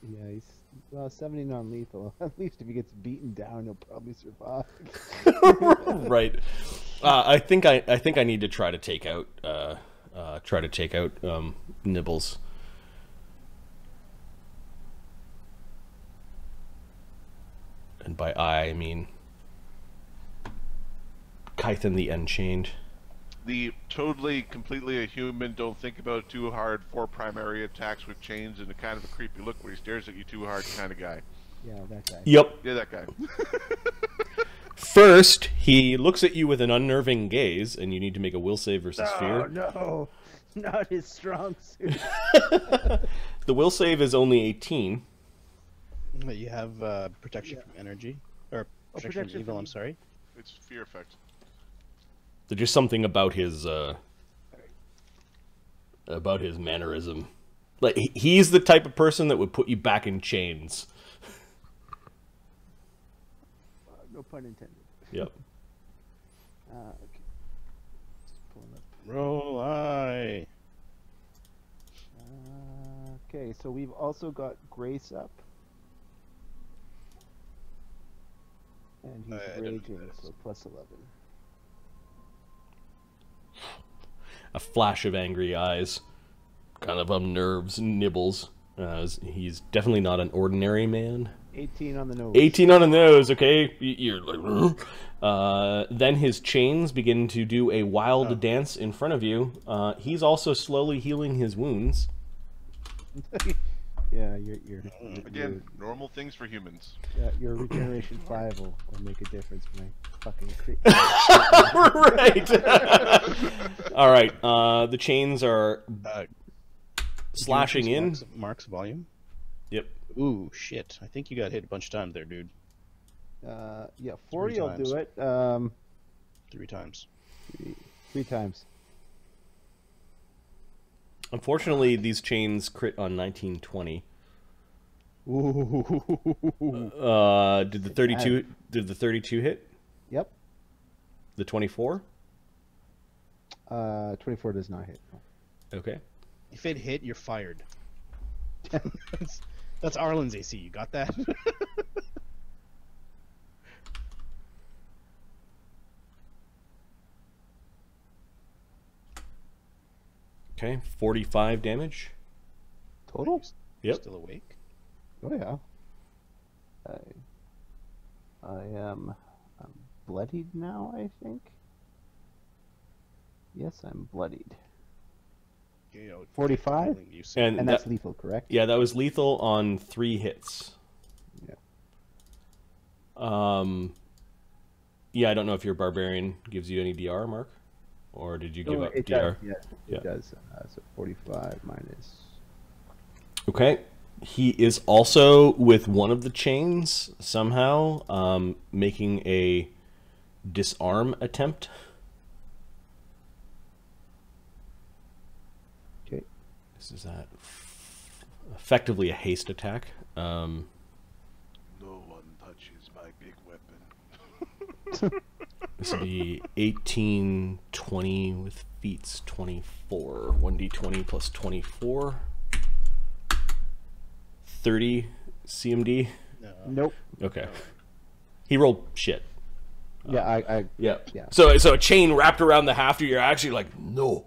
Yeah, he's 70 non-lethal. At least if he gets beaten down, he'll probably survive. Right. I think I need to try to take out Nibbles. And by I mean Kython the Unchained. The totally, completely a human, don't think about it too hard, 4 primary attacks with chains and a kind of a creepy look where he stares at you too hard kind of guy. Yeah, that guy. Yep. Yeah, that guy. First, he looks at you with an unnerving gaze, and you need to make a will save versus fear. Oh no, not his strong suit. The will save is only 18. But you have protection from energy, or protection from evil. I'm sorry. It's fear effect. There's just something about his mannerism. Like he's the type of person that would put you back in chains. No pun intended. Yep. Okay. Just pulling up. Roll eye. Okay, so we've also got Grace up. And he's I don't know raging, who that is. so plus 11. A flash of angry eyes kind of unnerves Nibbles. He's definitely not an ordinary man. 18 on the nose. 18 on the nose, okay? You're like... then his chains begin to do a wild dance in front of you. He's also slowly healing his wounds. Yeah, your Again, normal things for humans. your regeneration 5 will make a difference when I fucking crit. Right. All right. The chains are slashing in. Mark's volume. Yep. Ooh, shit. I think you got hit a bunch of times there, dude. Yeah, 40 will times. do it. 3 times. 3 times. Unfortunately, these chains crit on 1920. Ooh. Did the 32? Did the 32 hit? Yep. The 24? 24 does not hit. Okay. If it hit, you're fired. That's Arlen's AC. You got that? Okay. 45 damage. Total? Yep. Still awake? Oh yeah. I'm bloodied now, I think. Yes, I'm bloodied. You know, 45? you said. And And that's that, lethal, correct? yeah, that was lethal on 3 hits. Yeah. Yeah, I don't know if your barbarian gives you any DR, Mark, or did you give Oh, up it DR? does. Yeah, Yeah. it does. So 45 minus. Okay. He is also with one of the chains somehow, making a disarm attempt. Okay. This is effectively a haste attack. No one touches my big weapon. This would be 18, 20 with feats 24. 1d20 plus 24. 30 CMD. No. Nope. Okay. He rolled shit. Yeah, I Yeah. Yeah. So a chain wrapped around the haft of your axe. You're like, no.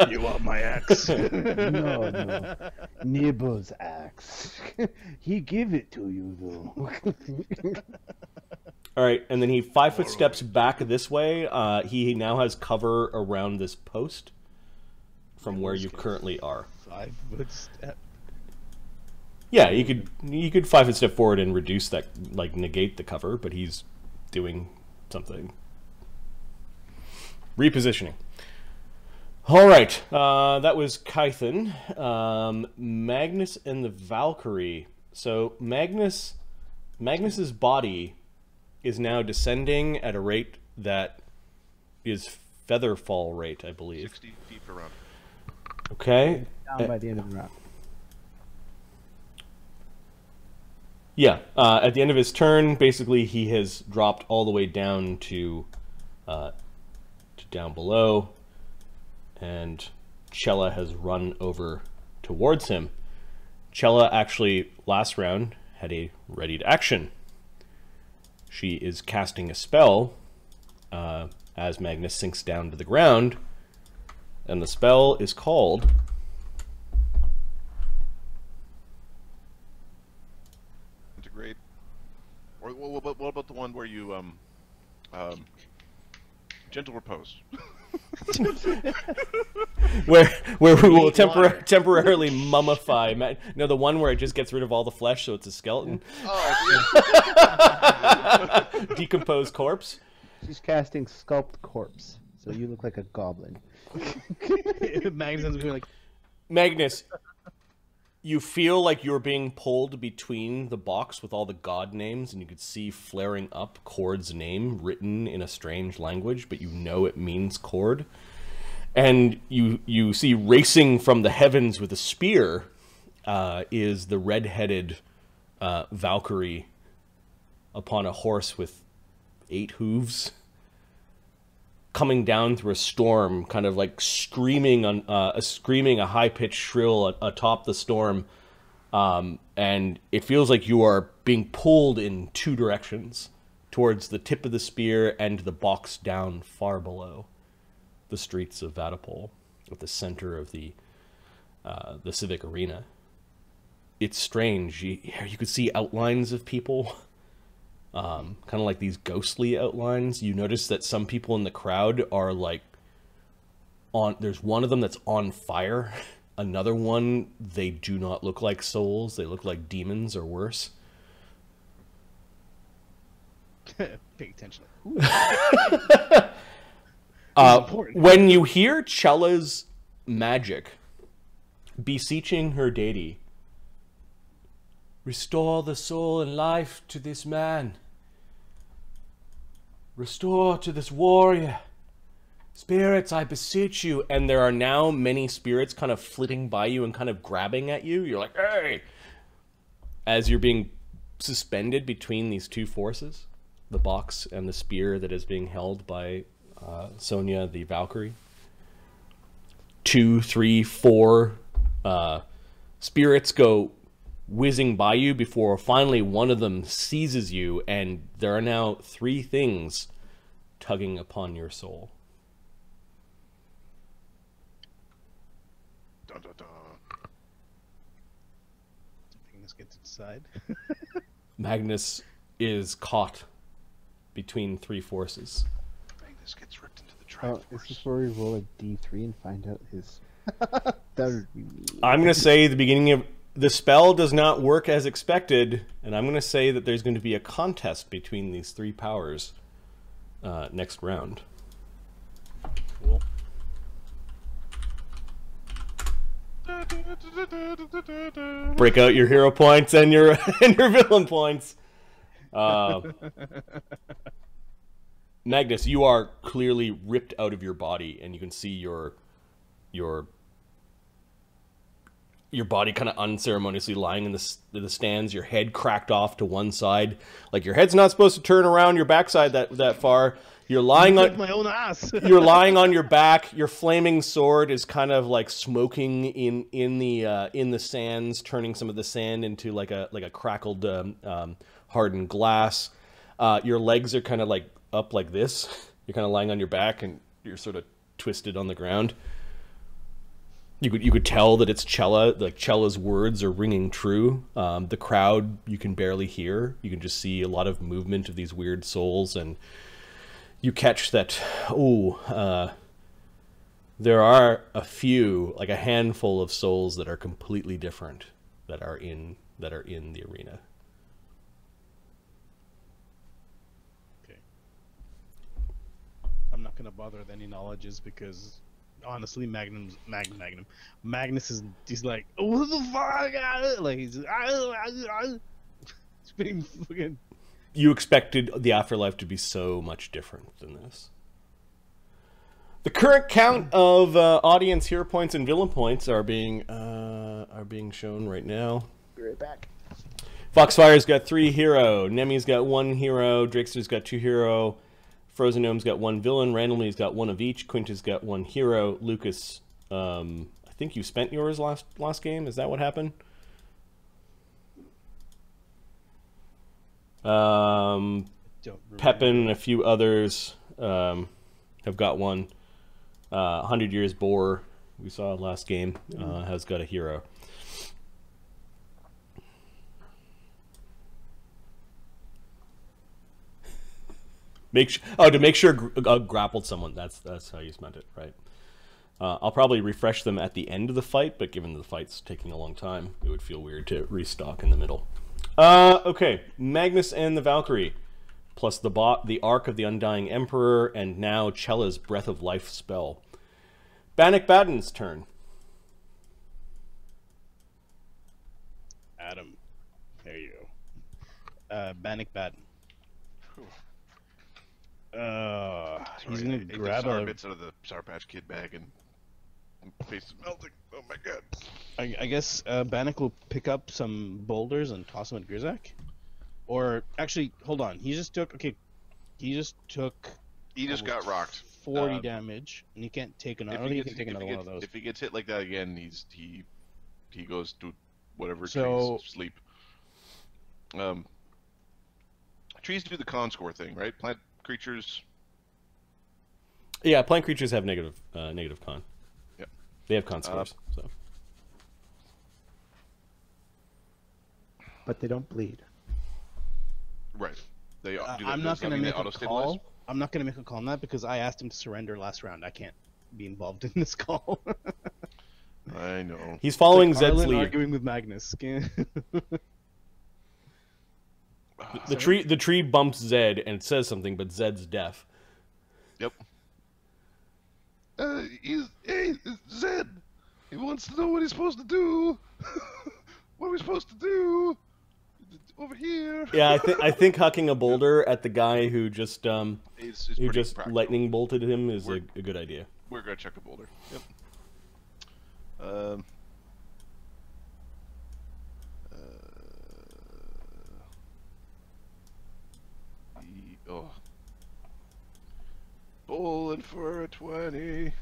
You want my axe? no. Nibbles axe. He give it to you though. All right, and then he 5 foot steps back this way. He now has cover around this post from where you currently are. 5 foot step. Yeah, you could 5 foot step forward and reduce that, like negate the cover, but he's doing something. Repositioning. All right, that was Kython. Magnus and the Valkyrie. So Magnus's body is now descending at a rate that feather fall rate, I believe. 60 feet per round. Okay. Down by the end of the round. Yeah. At the end of his turn, basically he has dropped all the way down to down below, and Chella has run over towards him. Chella actually last round had a ready to action. She is casting a spell as Magnus sinks down to the ground, and the spell is called Integrate. Or what about the one where you gentle repose? where we will temporarily mummify. No, the one where it just gets rid of all the flesh, so it's a skeleton. Oh, Decomposed corpse. She's casting Sculpt Corpse, so you look like a goblin. Magnus is like, Magnus, you feel like you're being pulled between the box with all the god names, and you could see flaring up Kord's name written in a strange language, but you know it means Kord. And you see racing from the heavens with a spear is the red-headed Valkyrie upon a horse with 8 hooves, coming down through a storm, kind of like screaming a high-pitched shrill atop the storm, and it feels like you are being pulled in 2 directions, towards the tip of the spear and the box down far below the streets of Vatapol, at the center of the civic arena. It's strange. You could see outlines of people. Kind of like these ghostly outlines. You notice that some people in the crowd are like there's one of them that's on fire. Another one, they do not look like souls. They look like demons or worse. pay attention. When you hear Chella's magic beseeching her deity, restore the soul and life to this man. Restore to this warrior. Spirits, I beseech you. And there are now many spirits kind of flitting by you and kind of grabbing at you. You're like, hey! As you're being suspended between these 2 forces, the box and the spear that is being held by Sonia the Valkyrie. 2, 3, 4 spirits go whizzing by you before finally one of them seizes you, and there are now 3 things tugging upon your soul. Dun, dun, dun. Magnus gets to decide. Magnus is caught between 3 forces. Magnus gets ripped into the Oh, Triforce. is this where we roll a D3 and find out his... That would be mean. I'm going to say the beginning of the spell does not work as expected, and I'm going to say that there's going to be a contest between these 3 powers next round. Cool. Break out your hero points and your villain points. Magnus, you are clearly ripped out of your body, and you can see your body kind of unceremoniously lying in the stands, your head cracked off to one side. Like, your head's not supposed to turn around your backside that far. You're lying on my own ass. You're lying on your back. Your flaming sword is kind of like smoking in the sands, turning some of the sand into like a crackled hardened glass. Your legs are kind of like up like this. You're kind of lying on your back, and you're sort of twisted on the ground. You could tell that it's Chella. Like, Chella's words are ringing true. The crowd you can barely hear. You can just see a lot of movement of these weird souls, and you catch that. There are a few, like a handful of souls that are completely different that are in the arena. Okay. I'm not gonna bother with any knowledges because honestly, Magnus is he's like, what the fuck? Like he's being fucking. You expected the afterlife to be so much different than this. The current count of audience hero points and villain points are being shown right now. Be right back. Foxfire's got 3 hero. Nemi's got 1 hero. Drixter's got 2 hero. Frozen Gnome's got 1 villain. Randomly's got 1 of each. Quinta's got 1 hero. Lucas, I think you spent yours last game. Is that what happened? Don't remember. Pepin and a few others have got 1. 100 Years Boar, we saw last game, has got a hero. To make sure grappled someone. That's how you meant it, right? I'll probably refresh them at the end of the fight, but given the fight's taking a long time, it would feel weird to restock in the middle. Okay, Magnus and the Valkyrie, plus the Ark of the Undying Emperor, and now Chella's Breath of Life spell. Bannock Baden's turn. Adam. There you go. Bannock Baden. He's gonna grab the Sour a. bits out of the Sour Patch Kid bag and face is melting. Oh my god. I guess Bannock will pick up some boulders and toss them at Grizak. Or actually, hold on. He just took. He just got rocked. 40 damage, and he can't take another. I don't think he can take another one of those. If he gets hit like that again, he goes to whatever So- trees sleep. Trees do the con score thing, right? Plant creatures. Yeah, plant creatures have negative con. Yep. They have con scores. So But they don't bleed. Right. They do. I'm not going to make a auto-stabilize? call. I'm not going to make a call on that because I asked him to surrender last round. I can't be involved in this call. I know. he's following Like Zed's Arlen lead. arguing with Magnus. The tree bumps Zed and it says something, but Zed's deaf. Yep. Hey, Zed. He wants to know what he's supposed to do. What are we supposed to do? Over here. Yeah, I think hucking a boulder at the guy who just It's who pretty just practical. lightning bolted him is We're- a good idea. We're gonna check a boulder. Yep. Oh. Bowling for a 20.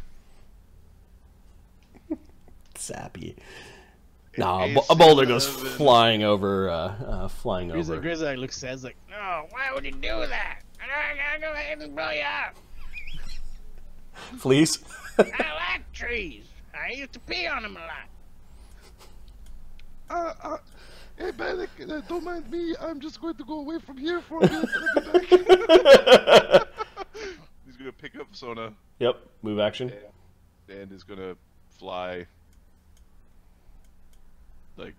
Sappy. No, Ace a boulder goes 11. flying over. Grizak looks sad. He's like, No, why would you do that? I gotta go ahead and blow you up. Fleece. I like trees. I used to pee on them a lot. Hey, Bannock, don't mind me. I'm just going to go away from here for a minute. I'll be back. He's going to pick up Sona Yep. Move action. and is going to fly. Like,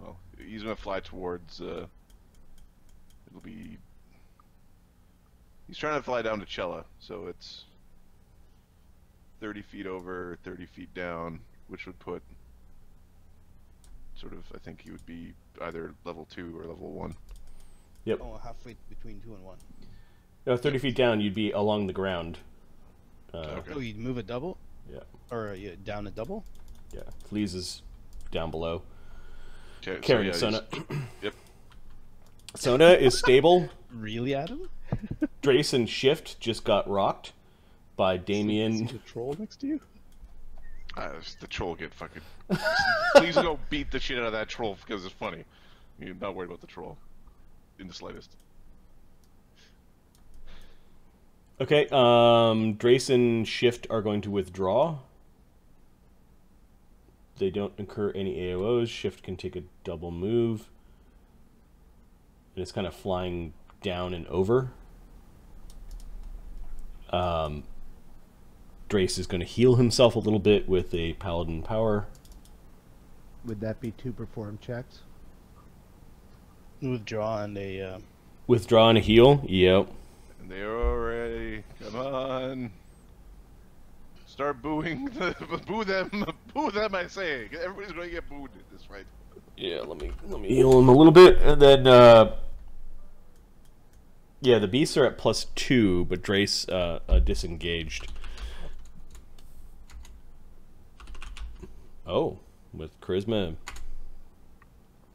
well, he's going to fly towards. It'll be. He's trying to fly down to Chella, so it's 30 feet over, 30 feet down, which would put. Sort of, I think he would be either level 2 or level 1. Yep. oh, halfway between 2 and 1. 30 feet down, you'd be along the ground. Okay. Oh, you'd move a double? Yeah. Or down a double? Yeah. Fleece is down below. Okay, Carrying so Sona. Yep. Sona is stable. Really, Adam? Drace and Shift just got rocked by Damien. The troll next to you? The troll get fucking. Please go beat the shit out of that troll because it's funny. You're not worried about the troll in the slightest. Okay, Drace and Shift are going to withdraw. They don't incur any AOs. Shift can take a double move. And it's kind of flying down and over. Drace is going to heal himself a little bit with a Paladin Power. Would that be 2 perform checks? Withdraw and a. Withdraw and a heal. Yep. And they are already. Come on. Start booing. Boo them. Boo them, I say. Everybody's going to get booed at this fight. Yeah, let me heal him a little bit, and then yeah, the beasts are at +2, but Drace disengaged. Oh, with charisma.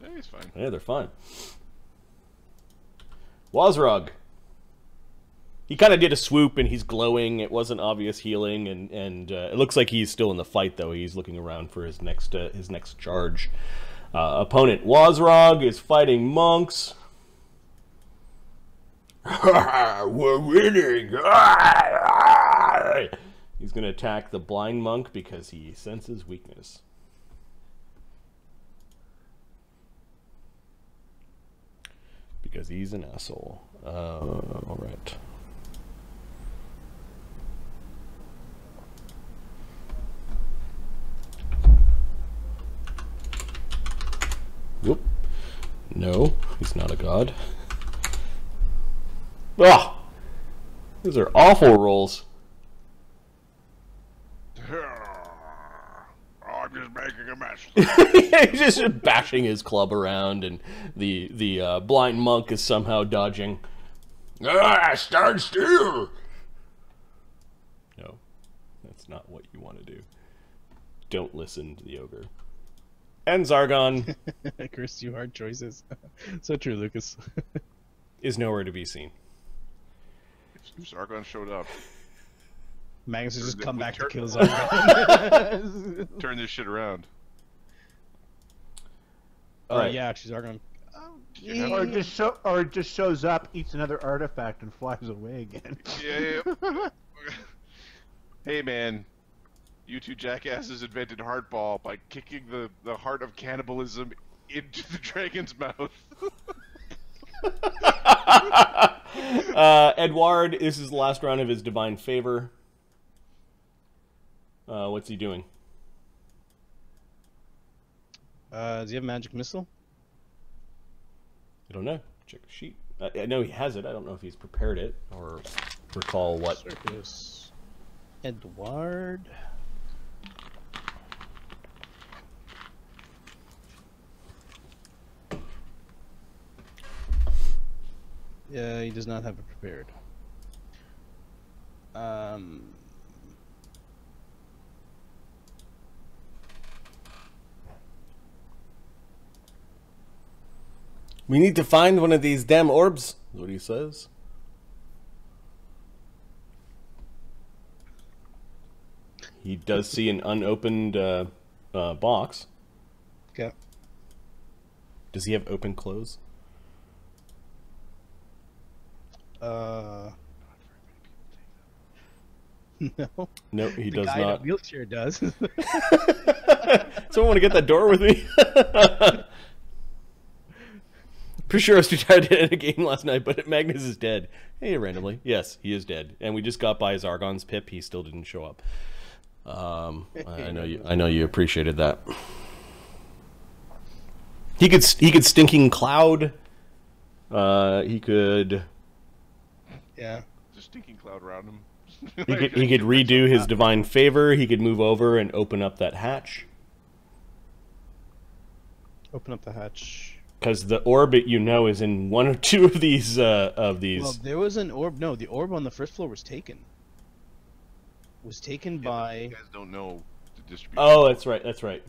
Yeah, he's fine. Yeah, they're fine. Wazrog. He kind of did a swoop, and he's glowing. It wasn't obvious healing, and it looks like he's still in the fight, though. He's looking around for his next charge. Opponent Wazrog is fighting monks. We're winning. He's going to attack the blind monk because he senses weakness. Because he's an asshole. All right. Whoop. No, he's not a god. Ah! Those are awful rolls. I'm just making a mess. He's just bashing his club around, and the blind monk is somehow dodging. Ah, stand still! No, that's not what you want to do. Don't listen to the ogre. And Zargon Chris, you hard choices. So true, Lucas. is nowhere to be seen. If Zargon showed up, Magnus has just We come back to turn- kill Zargon. turn this shit around. Alright. Yeah, she's Zargon. Or it just shows up, eats another artifact, and flies away again. Yeah. Hey, man. You two jackasses invented Heartball by kicking the heart of cannibalism into the dragon's mouth. Edward, this is the last round of his divine favor. What's he doing? Does he have magic missile? I don't know. Check the sheet. I know he has it. I don't know if he's prepared it or recall what. Circus. Edward. Yeah, he does not have it prepared. We need to find one of these damn orbs, is what he says. He does see an unopened box. Okay. Does he have open clothes? No. No, he The does guy in a not. wheelchair does. Someone want to get that door with me? Pretty sure I was too tired to end a game last night, but Magnus is dead. Hey, randomly. Yes, he is dead. And we just got by Zargon's pip. He still didn't show up. I know you appreciated that. He could stinking cloud. He could Yeah. Just stinking cloud around him. he could redo his divine favor. He could move over and open up that hatch. Open up the hatch. Because the orbit, is in one or two of these. Well, there was an orb. No, the orb on the first floor was taken. Was taken by. You guys don't know the distribution. Oh, that's right. That's right.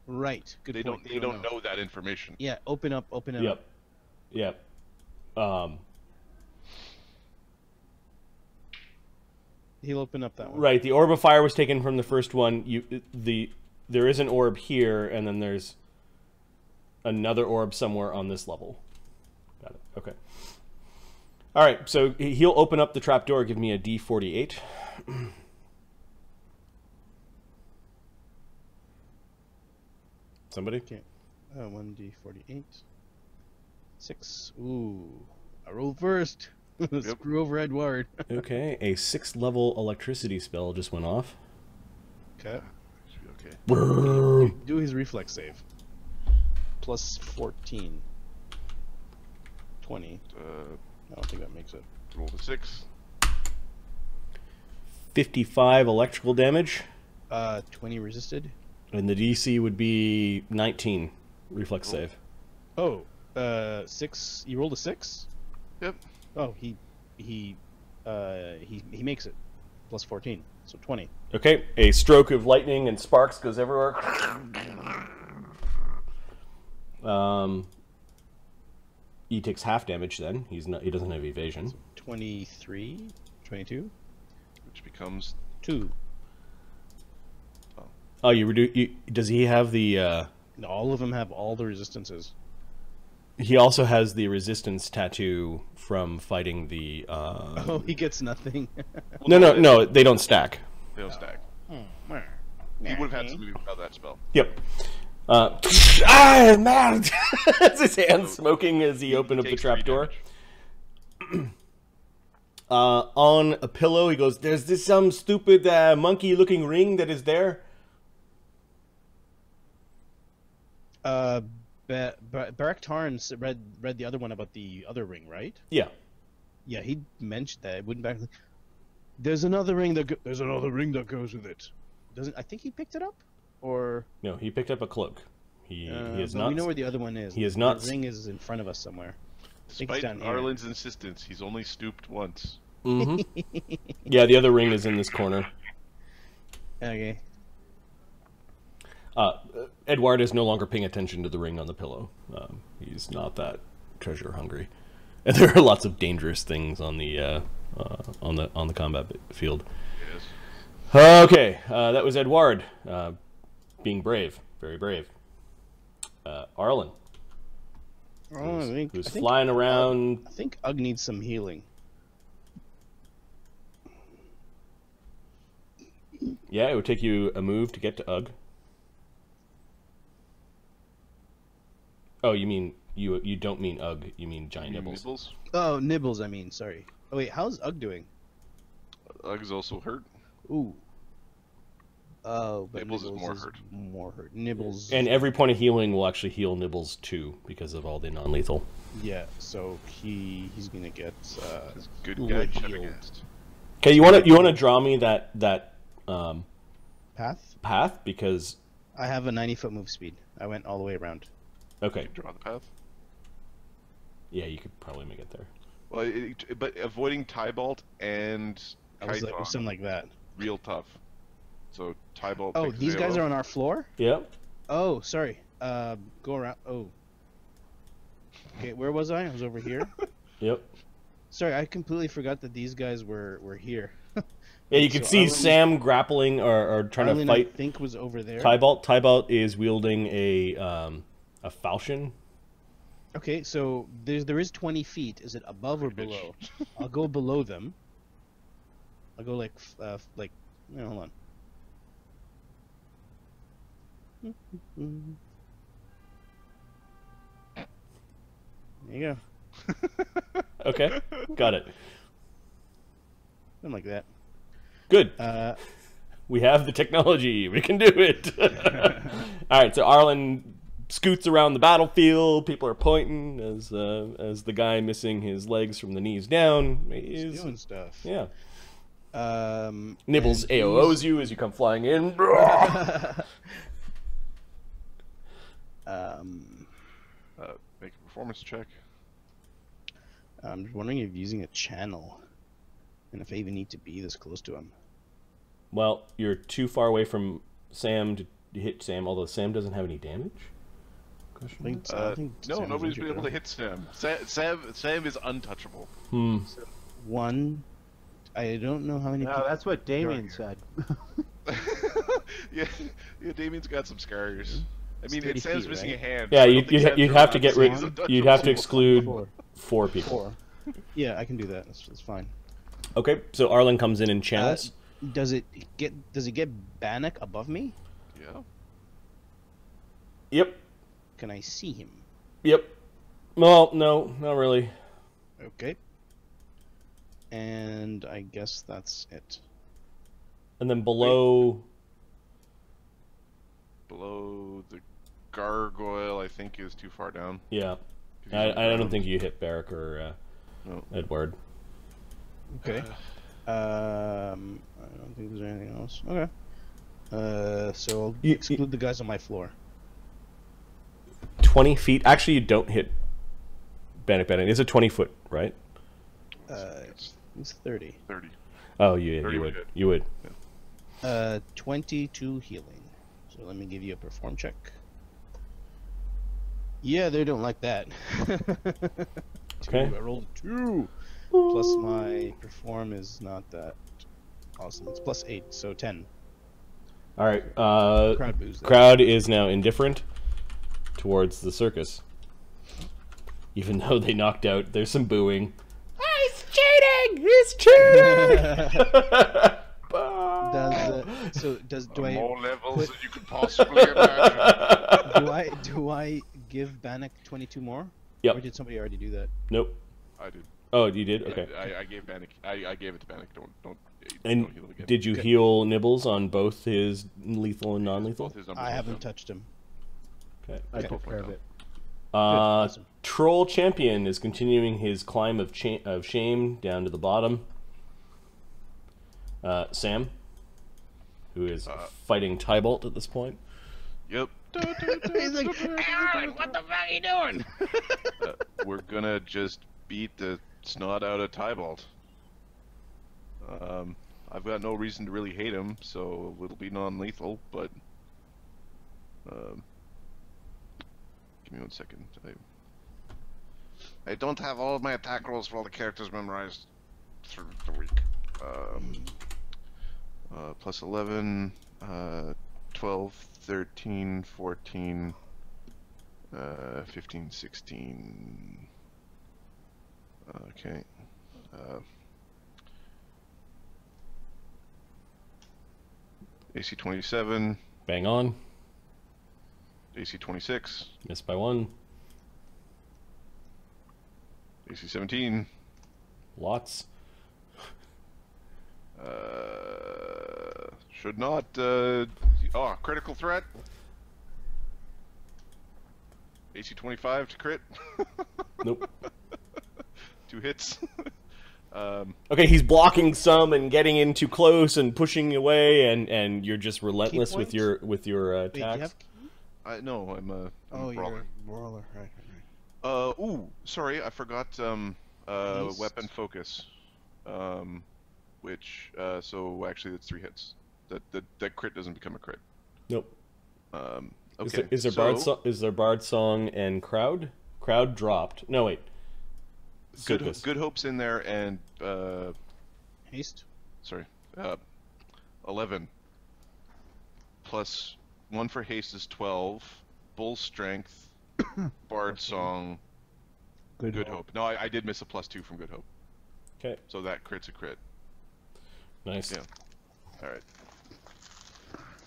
Right. Good They point. don't know that information. Yeah. Open up. Open it up. Yep. He'll open up that one. Right. The orb of fire was taken from the first one. There is an orb here, and then there's another orb somewhere on this level. Got it. Okay. All right. So he'll open up the trapdoor. Give me a D48. Somebody? Okay. 1d48. 6. Ooh. I rolled first. Screw over Edward. Okay. A 6th level electricity spell just went off. Okay. Should be okay. Brrr. Do his reflex save. Plus 14. 20. I don't think that makes it. Roll the 6. 55 electrical damage. 20 resisted. And the DC would be 19 reflex save. Oh, 6. You rolled a 6? Yep. Oh, he makes it. Plus 14. So 20. Okay, a stroke of lightning and sparks goes everywhere. He takes half damage then. He doesn't have evasion. 23, 22, Which becomes 2. Oh, does he have the All of them have all the resistances. he also has the resistance tattoo from fighting the Oh, he gets nothing. No, they don't stack. they don't stack. He would have had somebody without that spell. Yep. Man! That's his hand smoking as he opened up the Takes 3 trapdoor. damage. On a pillow, he goes, "There's this some stupid monkey-looking ring that is there." Barak Tarn read the other one about the other ring, right? Yeah. Yeah, he mentioned that. It wouldn't back. There's another ring that goes with it. Doesn't I think he picked it up, or No, he picked up a cloak. He is but not. we know where the other one is. he is not- The ring is in front of us somewhere. I think it's Despite down here. Arlen's insistence, he's only stooped once. Mhm. Yeah, the other ring is in this corner. Okay. Edward is no longer paying attention to the ring on the pillow. He's not that treasure hungry, and there are lots of dangerous things on the combat field. Yes. Okay, that was Edward, being brave, very brave. Arlen, Oh, who's flying around. I think Ugg needs some healing. Yeah, it would take you a move to get to Ugg. Oh, you mean you don't mean Ugg? You mean giant nibbles? Nibbles. Oh, Nibbles, I mean. Sorry. Oh wait, how's Ugg doing? Ugg's also hurt. Ooh. Oh, but Nibbles is more hurt. More hurt. Nibbles. And every point of healing will actually heal Nibbles too because of all the non-lethal. Yeah, so he's gonna get His good guy Wood Shadowcast. Okay, you want to draw me that path. path because I have a 90-foot move speed. I went all the way around. okay, Draw the path. yeah, you could probably make it there. Well, but avoiding Tybalt and I was like, Kython, something like that. real tough. So Tybalt. Oh, takes these guys Zalo. are on our floor. Yep. Oh, sorry. Go around. Oh. Okay, where was I? I was over here. Yep. Sorry, I completely forgot that these guys were here. Yeah, you can So see Arlen- Sam grappling or trying Arlen, to I fight think was over there. Tybalt. Tybalt is wielding a falchion. Okay, so there is 20 feet. Is it above or below? I'll go below them. I'll go like hold on. There you go. Okay, got it. Something like that. Good. We have the technology. We can do it. All right, so Arlen scoots around the battlefield. People are pointing as the guy missing his legs from the knees down He's is doing stuff. yeah. and Nibbles AOs you as you come flying in. Make a performance check. I'm just wondering if using a channel, and if I even need to be this close to him. Well, you're too far away from Sam to hit Sam, although Sam doesn't have any damage. I think No, Sam's nobody's injured, been able though. to hit Sam. Sam is untouchable. One. I don't know how many. No, people that's what Damien here. said. yeah, Damien's got some scars. I mean, It's 30 Sam's feet, missing right? a hand. Yeah, so I don't think Sam's you'd have to get rid. relaxed. He's You'd have to untouchable. exclude 4 people. 4. Yeah, I can do that. That's fine. Okay, so Arlen comes in and channels. Does it get Bannock above me? Yeah. Yep. Can I see him? Yep. Well, no, not really. Okay. And I guess that's it. And then below. Below the gargoyle, I think, is too far down. Yeah. 'Cause he's I on the don't ground. think you hit Barrack or No. Edward. Okay. I don't think there's anything else. Okay. So I'll exclude the guys on my floor. 20 feet. Actually, you don't hit Bannock. It's a 20-foot, right? It's It's 30. 30. Oh, you 30 would. would hit. You would. 22 healing. So let me give you a perform check. Yeah, they don't like that. Okay. I rolled a 2. Plus my perform is not that awesome. It's plus 8, so 10. All right. Crowd boos. though. Crowd is now indifferent towards the circus. Even though they knocked out, there's some booing. He's cheating! He's cheating! Do I More levels than you could possibly imagine. do I give Bannock 22 more? Yep. Or did somebody already do that? Nope. I did. Oh, you did? Okay. I gave Bannock. I gave it to Bannock. Don't And heal again. did you heal Nibbles on both his lethal and non-lethal? Both his numbers I went haven't down. touched him. Okay. I took care of it. awesome. Troll Champion is continuing his climb of shame down to the bottom. Sam, who is fighting Tybalt at this point. Yep. He's like, Aaron, what the fuck are you doing? We're gonna just beat the snot out of Tybalt. I've got no reason to really hate him, so it'll be non-lethal, but give me 1 second. I don't have all of my attack rolls for all the characters memorized through the week. Plus 11, 12, 13, 14, 15, 16. Okay. AC 27, Bang on. AC 26, Missed by 1. AC 17. Lots. Should not. Critical threat. AC 25 to crit. Nope. 2 hits. Okay, he's blocking some and getting in too close and pushing away, and you're just relentless with your Wait, do you attacks. have... No, I'm a Oh, you're brawler. a brawler. Right. Sorry, I forgot. Haste. Weapon focus. Which so actually that's 3 hits. That crit doesn't become a crit. Nope. Okay. Is there Bard Song and Crowd? Crowd dropped. No, wait. Circus. Good Hope's in there, and Haste. sorry, 11 plus 1 for haste is 12. Bull strength, Bard Song, Good Hope. No, I did miss a +2 from Good Hope, Okay. so that crit's a crit. Nice. Yeah. All right.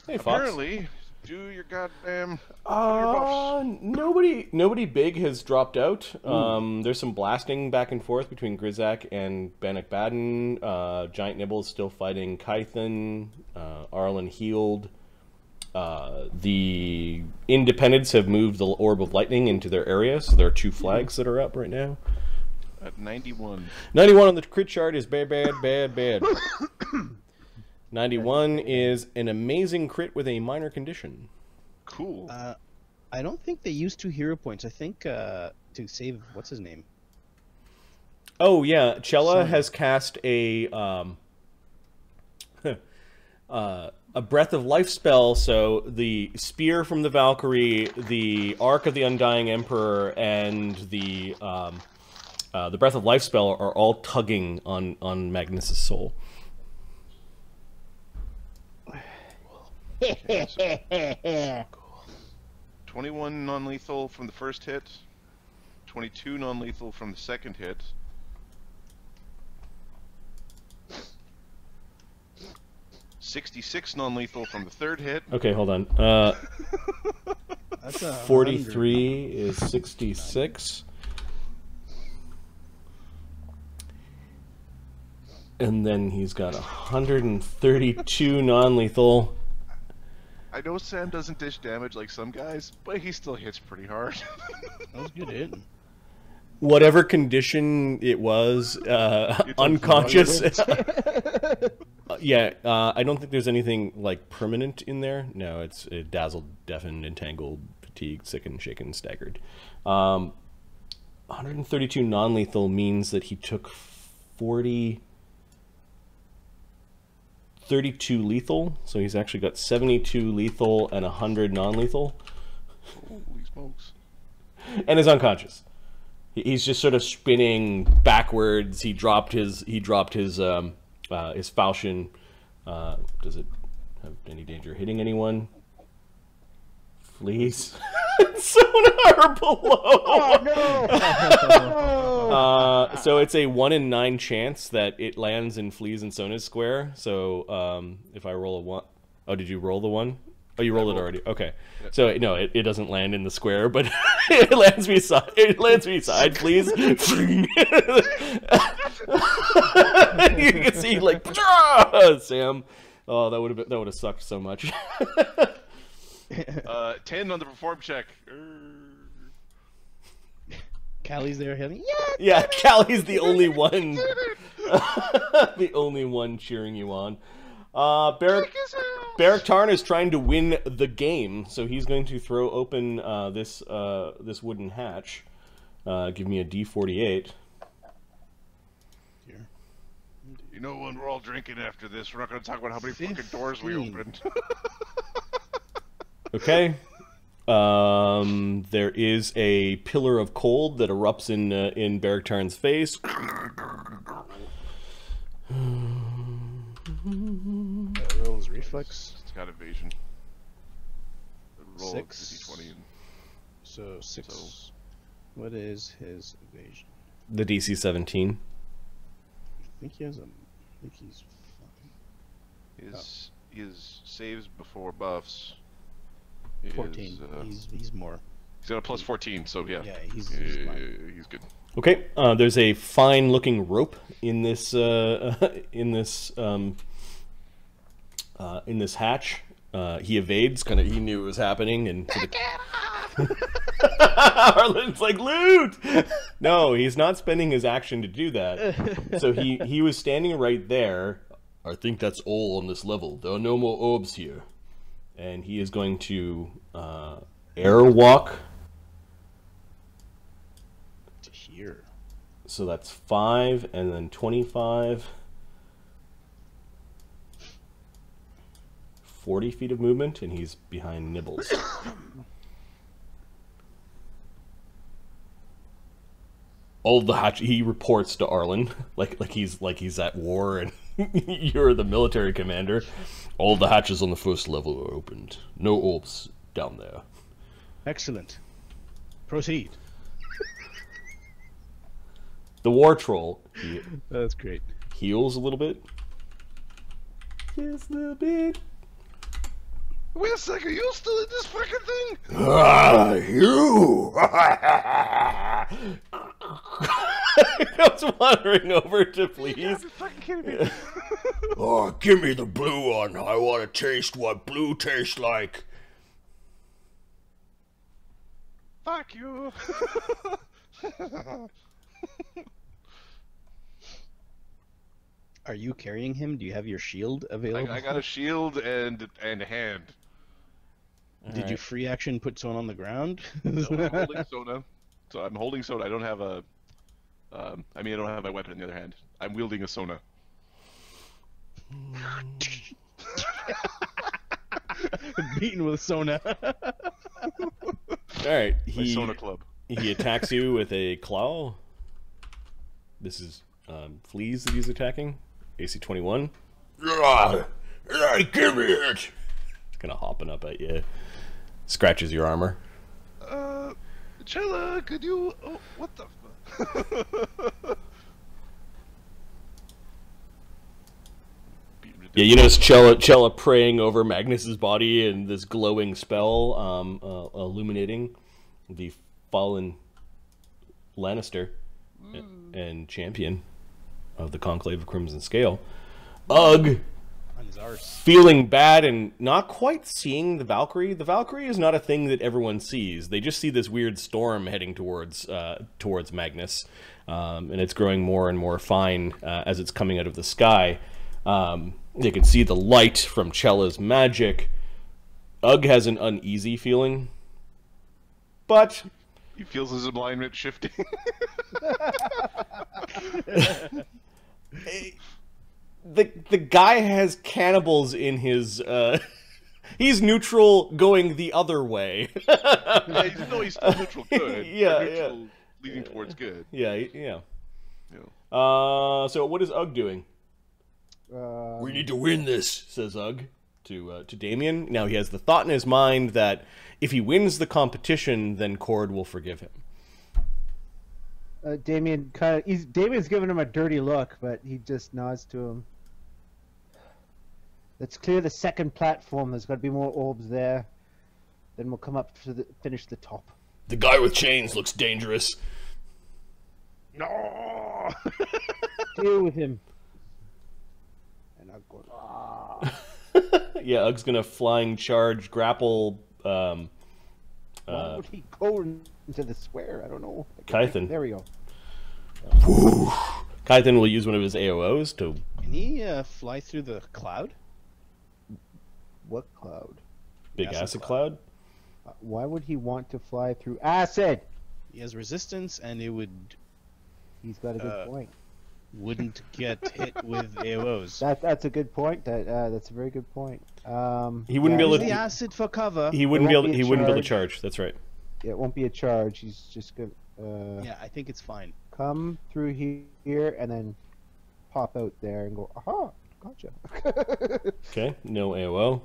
Hey, Fox. Apparently, do your goddamn your buffs. Nobody big has dropped out. There's some blasting back and forth between Grizak and Bannock Baden. Giant Nibbles still fighting Kython. Arlen healed. The Independents have moved the Orb of Lightning into their area, so there are 2 flags that are up right now. At 91. 91 on the crit chart is bad. 91 is an amazing crit with a minor condition. Cool. I don't think they used 2 hero points. I think to save what's his name. Oh yeah, Chella has cast a Breath of Life spell, so the Spear from the Valkyrie, the Arc of the Undying Emperor, and the Breath of Life spell are all tugging on Magnus' soul. 21 non-lethal from the first hit. 22 non-lethal from the second hit. 66 non-lethal from the third hit. Okay, hold on. That's a 43 is 66. And then he's got 132 non-lethal. I know Sam doesn't dish damage like some guys, but he still hits pretty hard. That was good hit. Whatever condition it was, unconscious. Yeah, I don't think there's anything like permanent in there. No, it's dazzled, deafened, entangled, fatigued, sickened, shaken, staggered. 132 non-lethal means that he took 43 32 lethal, so he's actually got 72 lethal and 100 non-lethal, Holy smokes. and is unconscious. He's just sort of spinning backwards. He dropped his falchion. Does it have any danger of hitting anyone? Fleas. Sonar below. So it's a 1 in 9 chance that it lands in Fleas and Sona's square. So if I roll a 1, oh, did you roll the 1? Oh, you rolled it already. Okay. So no, it doesn't land in the square, but it lands beside. It lands beside Fleas. You can see like Sam. Oh, that would have sucked so much. 10 on the perform check. Callie's there hitting. Yeah, Callie's the only one. The only one cheering you on. Barrack Tarn is trying to win the game, so he's going to throw open this wooden hatch. Give me a D48. You know, when we're all drinking after this, we're not going to talk about how many fucking doors we 15. opened. Okay. There is a pillar of cold that erupts in Barrack Tarn's face. Rolls reflex. It's got evasion. Roll 6. D20 and So 6. So- What is his evasion? The DC 17. I think he has a. I think he's fine. his saves before buffs. 14. Is, He's more. he's got a plus 14, so yeah. Yeah, he's Yeah, fine. he's good. Okay. There's a fine-looking rope in this in this hatch. He evades. He knew it was happening, and Arlen's like, loot! No, he's not spending his action to do that. So he was standing right there. I think that's all on this level. There are no more orbs here. And he is going to airwalk. To here. So that's 5 and then 25. 40 feet of movement, and he's behind Nibbles. All the hatch. He reports to Arlen like he's at war, and you're the military commander. All the hatches on the first level are opened. No orbs down there. Excellent. Proceed. The war troll That's great. heals a little bit. Just a little bit. Wait a second, you still in this fucking thing? Ah, you! Comes wandering over to please. You're fucking kidding me. Oh, give me the blue one. I want to taste what blue tastes like. Fuck you. Are you carrying him? Do you have your shield available? I got a shield and a hand. Did you free action put someone on the ground? No, I'm holding Sona. So I'm holding Sona. I don't have a. I mean, I don't have my weapon in the other hand. I'm wielding a Sona. Beaten with Sona. Alright, My Sona club. he attacks you with a claw. This is fleas that he's attacking. AC 21. Ah, give me it. It's kind of hopping up at you. Scratches your armor. Chella, could you? Oh, what the? Yeah, you notice Chella praying over Magnus's body and this glowing spell illuminating the fallen Lannister and champion of the Conclave of Crimson Scale. Ugh! On his arse. Feeling bad and not quite seeing the Valkyrie. The Valkyrie is not a thing that everyone sees. They just see this weird storm heading towards Magnus, and it's growing more and more fine as it's coming out of the sky. They can see the light from Chella's magic. Ugg has an uneasy feeling, but He feels his alignment shifting. the guy has cannibals in his. He's neutral, going the other way. Yeah, he's still neutral good. Yeah, or neutral leading towards good. Yeah, yeah. Yeah. So what is Ugg doing? We need to win this, says Ugg to Damien. Now he has the thought in his mind that if he wins the competition, then Cord will forgive him. Damien's giving him a dirty look, but he just nods to him. Let's clear the second platform. There's got to be more orbs there. Then we'll come up to finish the top. The guy with chains looks dangerous. No. Deal with him. And I'll go. Ah. Yeah, Ugg's gonna flying charge grapple. Why would he go into the square? I don't know. Kythan. There we go. Kythan will use one of his AOs to. Can he fly through the cloud? What cloud? Big acid cloud? Why would he want to fly through acid? He has resistance, and it He's got a good point. wouldn't get hit with AOs. That's a good point. That's a very good point. He wouldn't be able Use to. the acid for cover. He wouldn't be able. won't be He a wouldn't be able to charge. charge. That's right. Yeah, it won't be a charge. He's just gonna Yeah, I think it's fine. come through here and then pop out there and go. Aha! Gotcha. Okay, no AOO.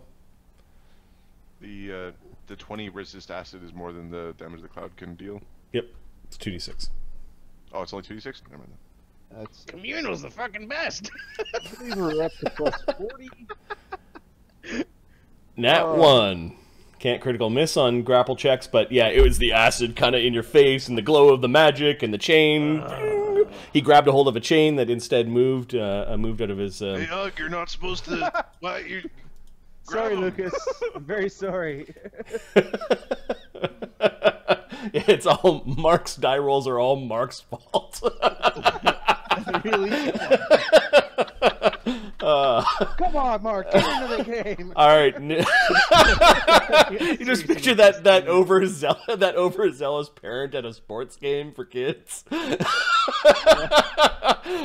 The 20 resist acid is more than the damage the cloud can deal. Yep, it's 2d6. Oh, it's only 2d6? Never mind. That's Communal's the fucking best. I believe we're up to plus 40. Nat Oh. 1. Can't critical miss on grapple checks, but yeah, it was the acid kind of in your face and the glow of the magic and the chain. He grabbed a hold of a chain that instead moved out of his. Hey, Ugg, you're not supposed to. Why you? Sorry, Grab 'em. Lucas. I'm very sorry. Yeah, it's all Mark's die rolls are all Mark's fault. Really? Come on, Mark. Get into the game. All right. You just picture that overzealous parent at a sports game for kids.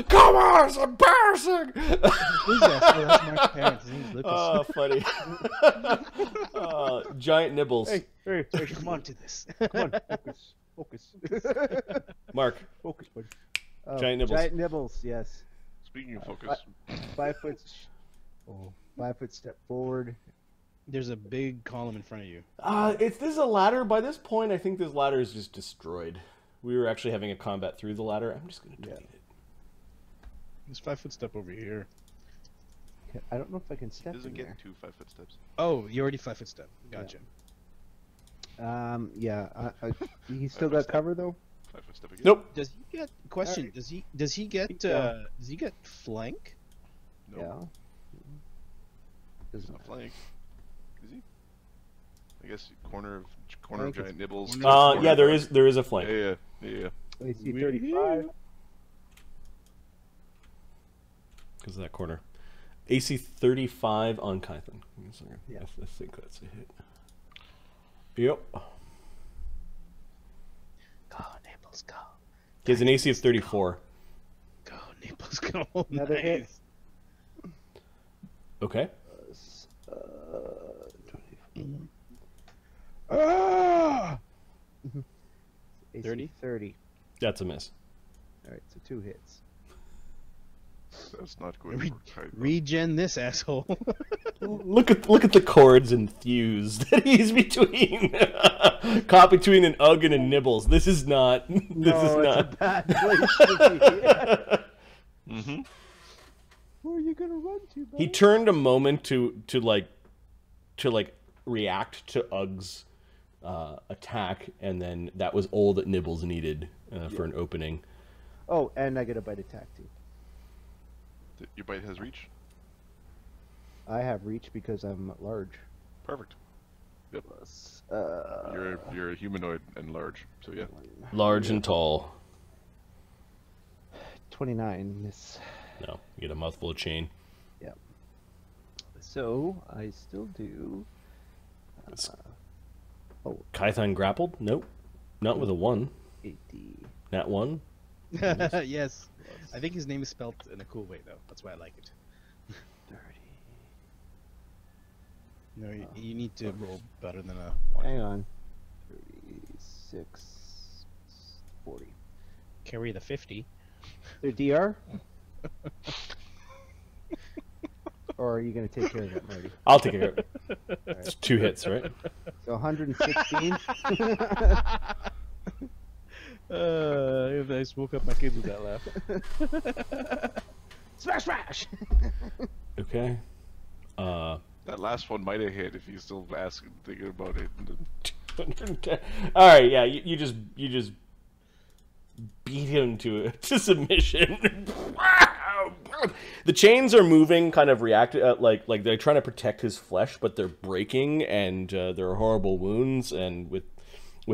Come on, it's embarrassing. Who's that? Oh, that's Mark's parents. His name's Lucas. Oh, funny. Giant nibbles. Hey, Come on to this. come on. Focus. Mark. Focus, buddy. Giant nibbles. Giant nibbles, yes. Speaking of focus, 5 foot. 5 foot step forward. There's a big column in front of you. This is a ladder. By this point, I think this ladder is just destroyed. We were actually having a combat through the ladder. I'm just going to delete it. There's 5 foot step over here. I don't know if I can he step doesn't in get there. 2 5-foot steps. Oh, you already 5 foot step. Gotcha. Yeah. He still got cover though. 5-foot step again. Nope. Does he get question? Alright. Does he get Yeah. does he get flank? No, Yeah. he's Doesn't not flank. Is he? I guess corner of Flank is- giant nibbles. Yeah, there is a flank. Yeah. AC 35. Because of that corner. AC 35 on Kython. Yeah. I think that's a hit. Yep. Go Naples, go. He has an AC of 34. Go Naples, go. Another hit. Nice. Okay. AC 30? 30. That's a miss. Alright, so 2 hits. That's not going Re- for Kython. Regen this asshole. Look at the chords and thews that he's between. Caught between an Ugg and a Nibbles. This is not. This is No, not. it's a bad place to be. Mm-hmm. Where are you gonna run to, buddy? He turned a moment to react to Ugg's attack, and then that was all that Nibbles needed for an opening. Oh, and I get a bite attack too. Your bite has reach. I have reach because I'm large. Perfect. Yep. Plus, You're a humanoid and large, so yeah. Large and tall. 29 miss. No, you get a mouthful of chain. So I still do. Kython grappled? Nope. Not with a 1. 80. Nat 1? Yes. I think his name is spelled in a cool way though. That's why I like it. No, you need to roll better than a 1. Hang on. 36, 40. Carry the 50. The DR? Or are you going to take care of that, Marty? I'll take it. It's 2 hits, right? So 116. If I woke up my kids with that laugh. Smash, smash! Okay. That last one might have hit if you still thinking about it. 210. All right, yeah, you just beat him to submission. The chains are moving, kind of like they're trying to protect his flesh, but they're breaking, and there are horrible wounds. And with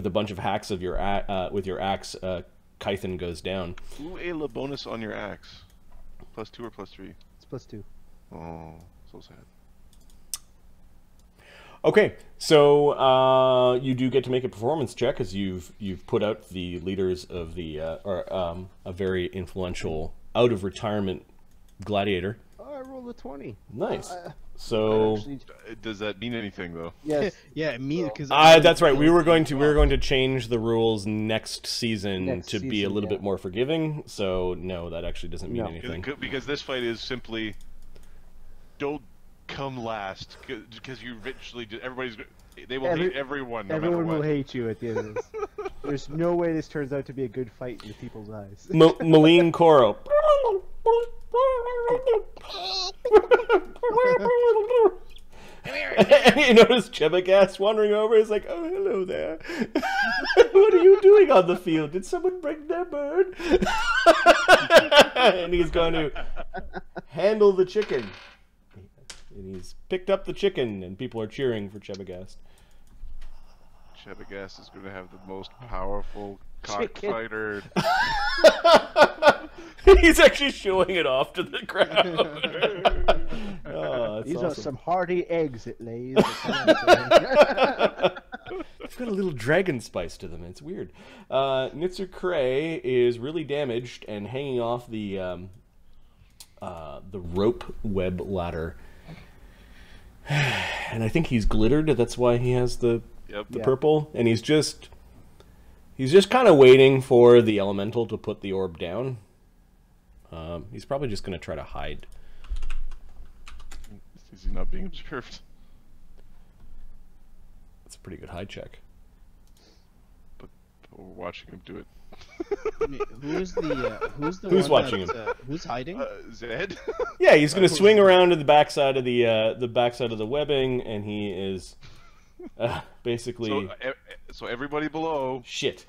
a bunch of hacks of your axe, Kython goes down. Ooh, a bonus on your axe. +2 or +3? It's +2. Oh, so sad. Okay, so you do get to make a performance check as you've put out the leaders of the a very influential out of retirement gladiator. Oh, I rolled a 20. Nice. So Actually, Does that mean anything though? yes. Yeah, me because that's right. We were going to change the rules next season Next to be a season, little yeah. bit more forgiving. So no, that actually doesn't mean No. anything. Because this fight is simply don't come last because you eventually they will hate everyone no Everyone matter will what. hate you at the end of this. There's no way this turns out to be a good fight in people's eyes. Malene Coro. And you notice Chebagast wandering over. He's like, "Oh, hello there. What are you doing on the field? Did someone bring their bird?" And he's going to handle the chicken. And he's picked up the chicken, and people are cheering for Chebagast. Chebagast is going to have the most powerful Chicken. cockfighter. He's actually showing it off to the crowd. Oh, that's These are awesome. some hearty eggs it lays. It's got a little dragon spice to them. It's weird. Nitzer Cray is really damaged and hanging off the rope web ladder. And I think he's glittered. That's why he has the Yep. Yeah. purple. And he's just kind of waiting for the elemental to put the orb down. He's probably just going to try to hide. Is he not being observed? That's a pretty good hide check. But we're watching him do it. Who's the Who's one watching that, who's hiding? Zed? Yeah, he's going to swing around to the backside of the backside of the webbing, and he is basically So everybody below, shit.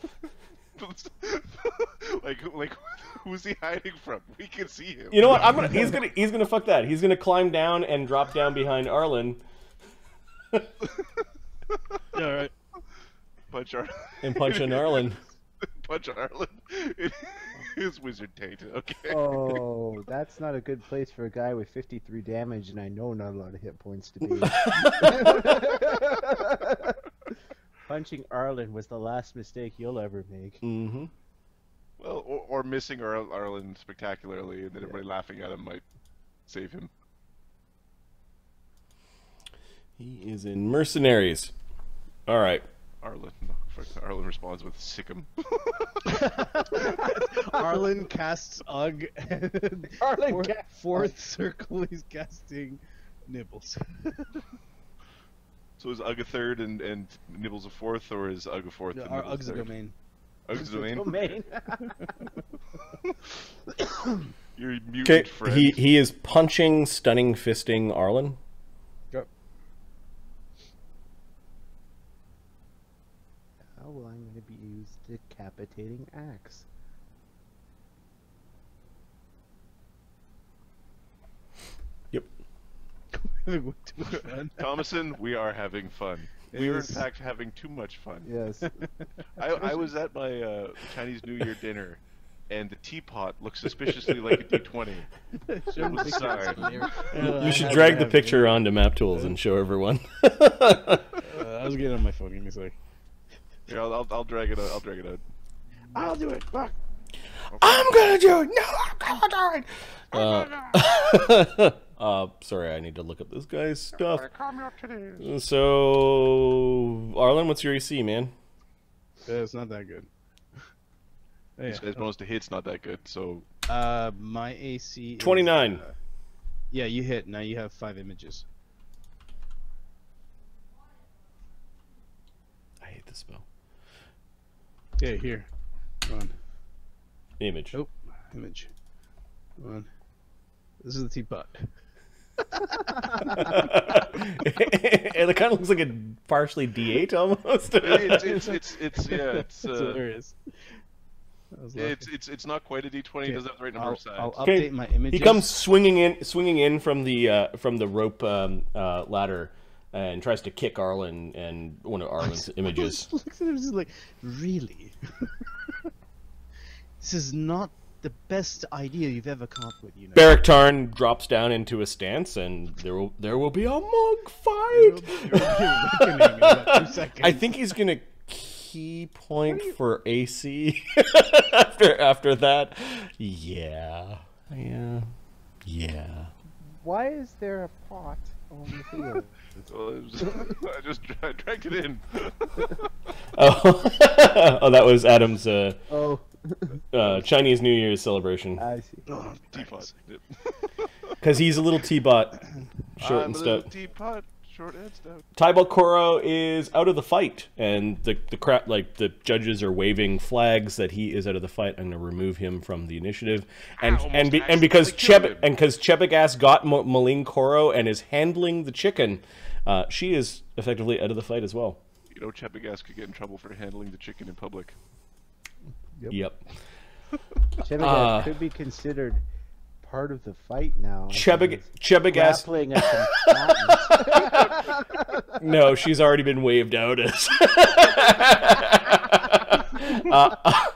like who's he hiding from? We can see him. You know what? He's gonna fuck that. He's gonna climb down and drop down behind Arlen All right. Punch Arlen. and punch on Arlen. Punch Arlen. His wizard taint. Okay. Oh, that's not a good place for a guy with 53 damage, and I know not a lot of hit points to be. Punching Arlen was the last mistake you'll ever make. Mm-hmm. Well, or missing Arlen spectacularly, and then everybody laughing at him might save him. He is in Mercenaries. All right. Arlen. No, Arlen responds with "Sick'em." Arlen casts Ugg. Arlen fourth circle, he's casting Nibbles. So is Ugg a third and Nibbles a fourth, or is Ugg a fourth? No, and Nibbles Ugg's a third? domain. Ugg's a domain. Domain. Your mutant Okay. friend. He is punching, stunning, fisting Arlen. Yep. How will I'm going to be used decapitating axe? Yep. Thomason, we are having fun. We are in Yes. fact having too much fun. Yes. I was at my Chinese New Year dinner, and the teapot looked suspiciously like a D20. It was a sign. You should drag the picture onto Map Tools and show everyone. I was getting on my phone. Give me a sec. Here, I'll drag it out. I'll drag it out. I'll do it. Fuck. I'm gonna do it. No, I'm gonna do it. Sorry, I need to look up this guy's stuff. Calm your titties. So, Arlen, what's your AC, man? It's not that good. Oh, This guy's bonus to hit's not that good, so my AC is, 29. yeah, you hit. Now you have 5 images. I hate this spell. Okay, here. One Image. Oh. image. One. This is the teapot. It kind of looks like a partially D8 almost. It's hilarious. it's not quite a D20. It doesn't have the right number of sides. I'll Okay. update my images. He comes swinging in from the rope ladder and tries to kick Arlen and one of Arlen's images. Looks at him just like, really? This is not the best idea you've ever come up with, you know. Beric Tarn drops down into a stance, and there will be a monk fight. I think he's gonna key point for AC after that. Yeah. Why is there a pot on the field? I dragged it in. Oh, that was Adam's Oh, Chinese New Year's celebration. I see. Teapot. Because he's a little T-bot, short I'm and a little stout. teapot, short and stout. Tybalt Koro is out of the fight, and the judges are waving flags that he is out of the fight. I'm going to remove him from the initiative, and because Chebagast got Malin Koro and is handling the chicken, she is effectively out of the fight as well. You know, Chebagast could get in trouble for handling the chicken in public. Yep. Chebagast could be considered part of the fight now. Chebagast. Grappling a combatant. No, she's already been waved out as.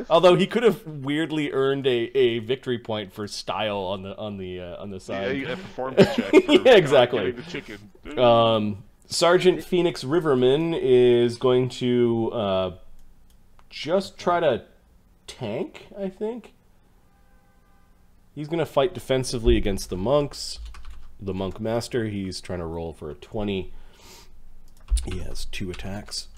Although he could have weirdly earned a victory point for style on the side. Yeah, you have performed a check. For, Yeah, exactly. getting the chicken. Sergeant Phoenix Riverman is going to just try to tank, I think. He's going to fight defensively against the monks. The monk master, he's trying to roll for a 20. He has 2 attacks.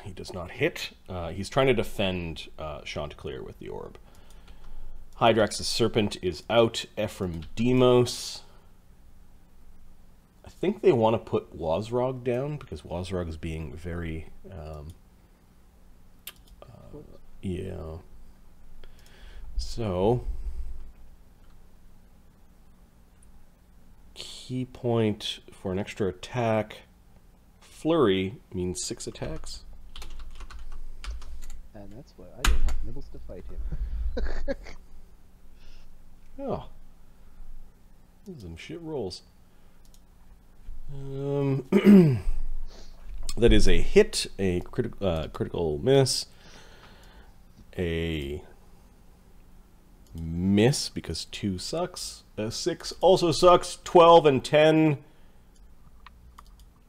He does not hit. He's trying to defend Chanticleer with the orb. Hydrax's Serpent is out. Ephraim Demos. I think they want to put Wazrog down because Wazrog is being very... yeah. So... Key point for an extra attack. Flurry means 6 attacks. And that's why I don't have nibbles to fight him. Oh. Some shit rolls. That is a hit, a critical miss, a miss because 2 sucks. 6 also sucks. 12 and 10.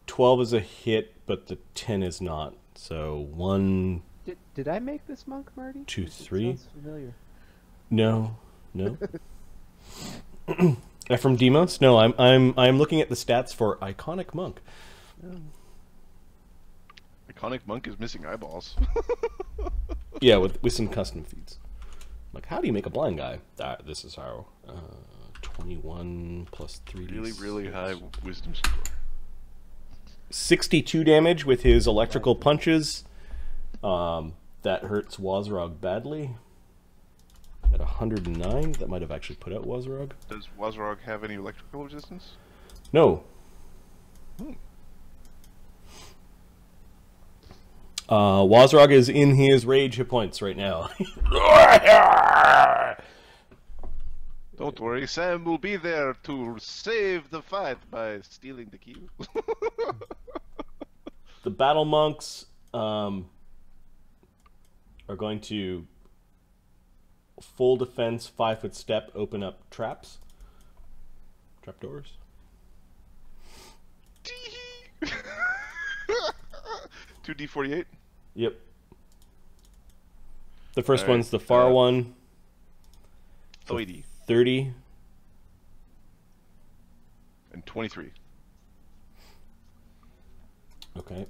12 is a hit, but the 10 is not. So 1, Did I make this monk, Marty? 2, It 3. sounds familiar. No. Ephraim Demos? No, I'm looking at the stats for Iconic Monk. Iconic Monk is missing eyeballs. Yeah, with some custom feats. Like, how do you make a blind guy? This is how. 21 plus 3. Really, really high wisdom score. 62 damage with his electrical punches. That hurts Wazrog badly. At 109, that might have actually put out Wazrog. Does Wazrog have any electrical resistance? No. Wazrog is in his rage hit points right now. Don't worry, Sam will be there to save the fight by stealing the key. The battle monks are going to full defense 5-foot step, open up traps, trapdoors. 2d48. Yep. The first All right, one's the far one. 30. 30. 23. Okay.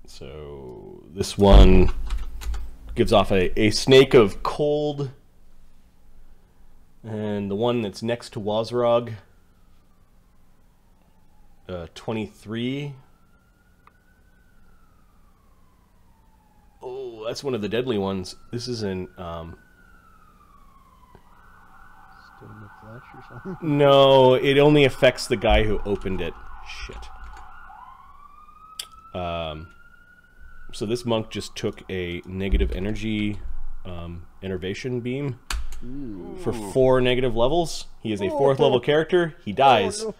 So this one gives off a snake of cold. And the one that's next to Wazrog, 23. Oh, that's one of the deadly ones. This is in... Stone of flesh or something. No, it only affects the guy who opened it. Shit. So this monk just took a negative energy enervation beam for 4 negative levels. He is a 4th level character. He dies. no.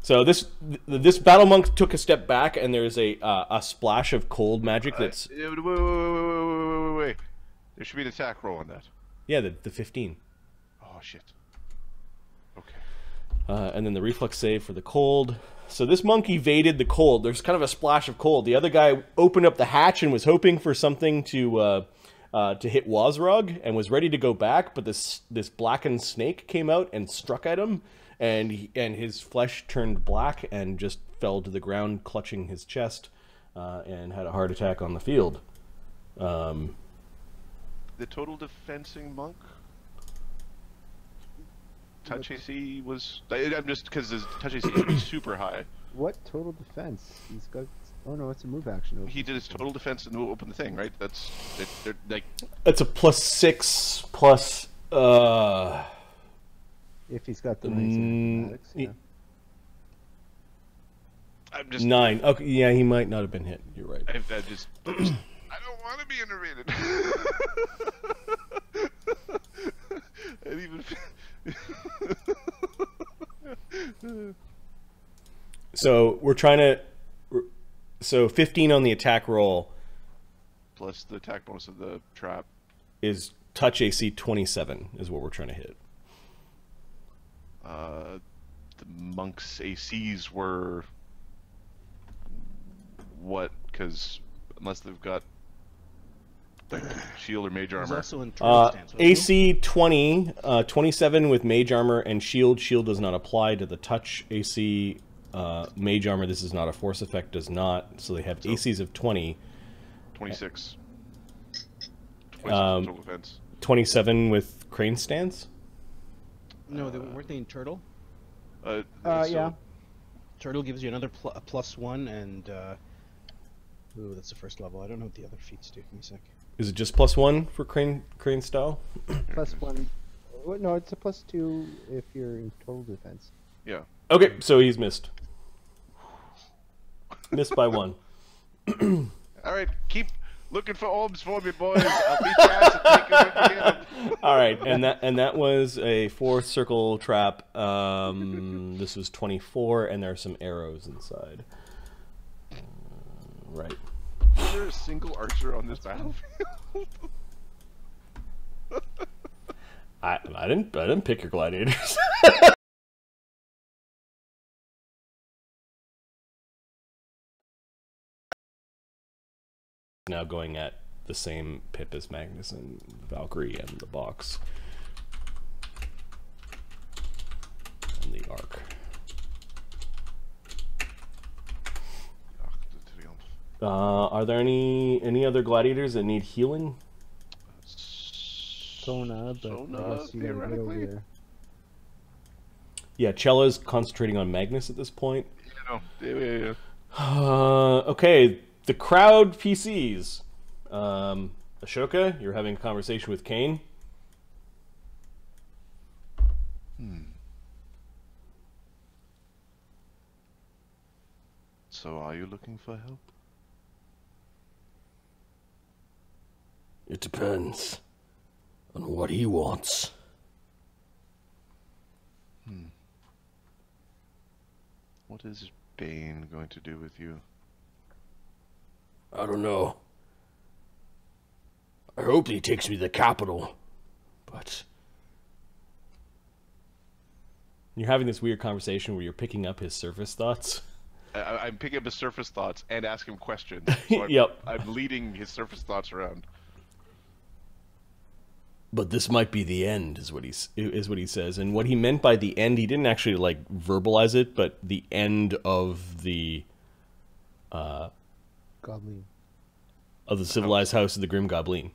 So this battle monk took a step back, and there's a splash of cold magic that's Wait. There should be an attack roll on that. yeah the 15. Oh shit. Okay. And then the reflex save for the cold. So this monk evaded the cold. There's kind of a splash of cold. The other guy opened up the hatch and was hoping for something to hit Wazrog and was ready to go back, but this blackened snake came out and struck at him, and his flesh turned black and just fell to the ground, clutching his chest, and had a heart attack on the field. The total defensing monk. Touch AC was. I'm just because his touch AC is super high. What total defense? He's got. Oh no, it's a move action. He did his total defense and open the thing, right? They're like. It's a +6 plus. If he's got the nice mathematics, yeah. I'm just 9. Okay, yeah, he might not have been hit. You're right. I just. I don't want to be innervated. And even. So we're trying to. So 15 on the attack roll Plus the attack bonus of the trap. is touch AC 27 is what we're trying to hit. The monks' ACs were what? Because unless they've got like shield or mage He's armor. also in turtle stance. wasn't he? AC 20, 27 with mage armor and shield. Shield does not apply to the touch AC. Mage armor, this is not a force effect, does not. So they have ACs of 20. 26. 26 total defense. 27 with crane stance. No, weren't they in turtle? So Yeah. Turtle gives you another +1, and ooh, that's the first level. I don't know what the other feats do. Give me a sec. Is it just +1 for crane style? +1. Well, no, it's a +2 if you're in total defense. Yeah. Okay, so he's missed. Missed by 1. All right, keep looking for orbs for me, boys. I'll beat your ass and take them if you get 'em. All right, and that was a 4th circle trap. This was 24, and there are some arrows inside. Right. Is there a single archer on this battlefield? I didn't pick your gladiators. Now going at the same pip as Magnus and Valkyrie and the box and the arc. Are there any other gladiators that need healing? Sona, but Sona, I guess you gotta get over theoretically. there. Yeah, Cella's concentrating on Magnus at this point. Yeah. Okay, the crowd PCs. Ashoka, you're having a conversation with Kane. So, are you looking for help? It depends on what he wants. What is Bane going to do with you? I don't know. I hope he takes me to the capital, but... You're having this weird conversation where you're picking up his surface thoughts. I'm picking up his surface thoughts and asking him questions. So Yep. I'm leading his surface thoughts around. but this might be the end, is what he says. And what he meant by the end, he didn't actually like verbalize it, but the end of the Goblin. of the civilized house of the Grim Goblin.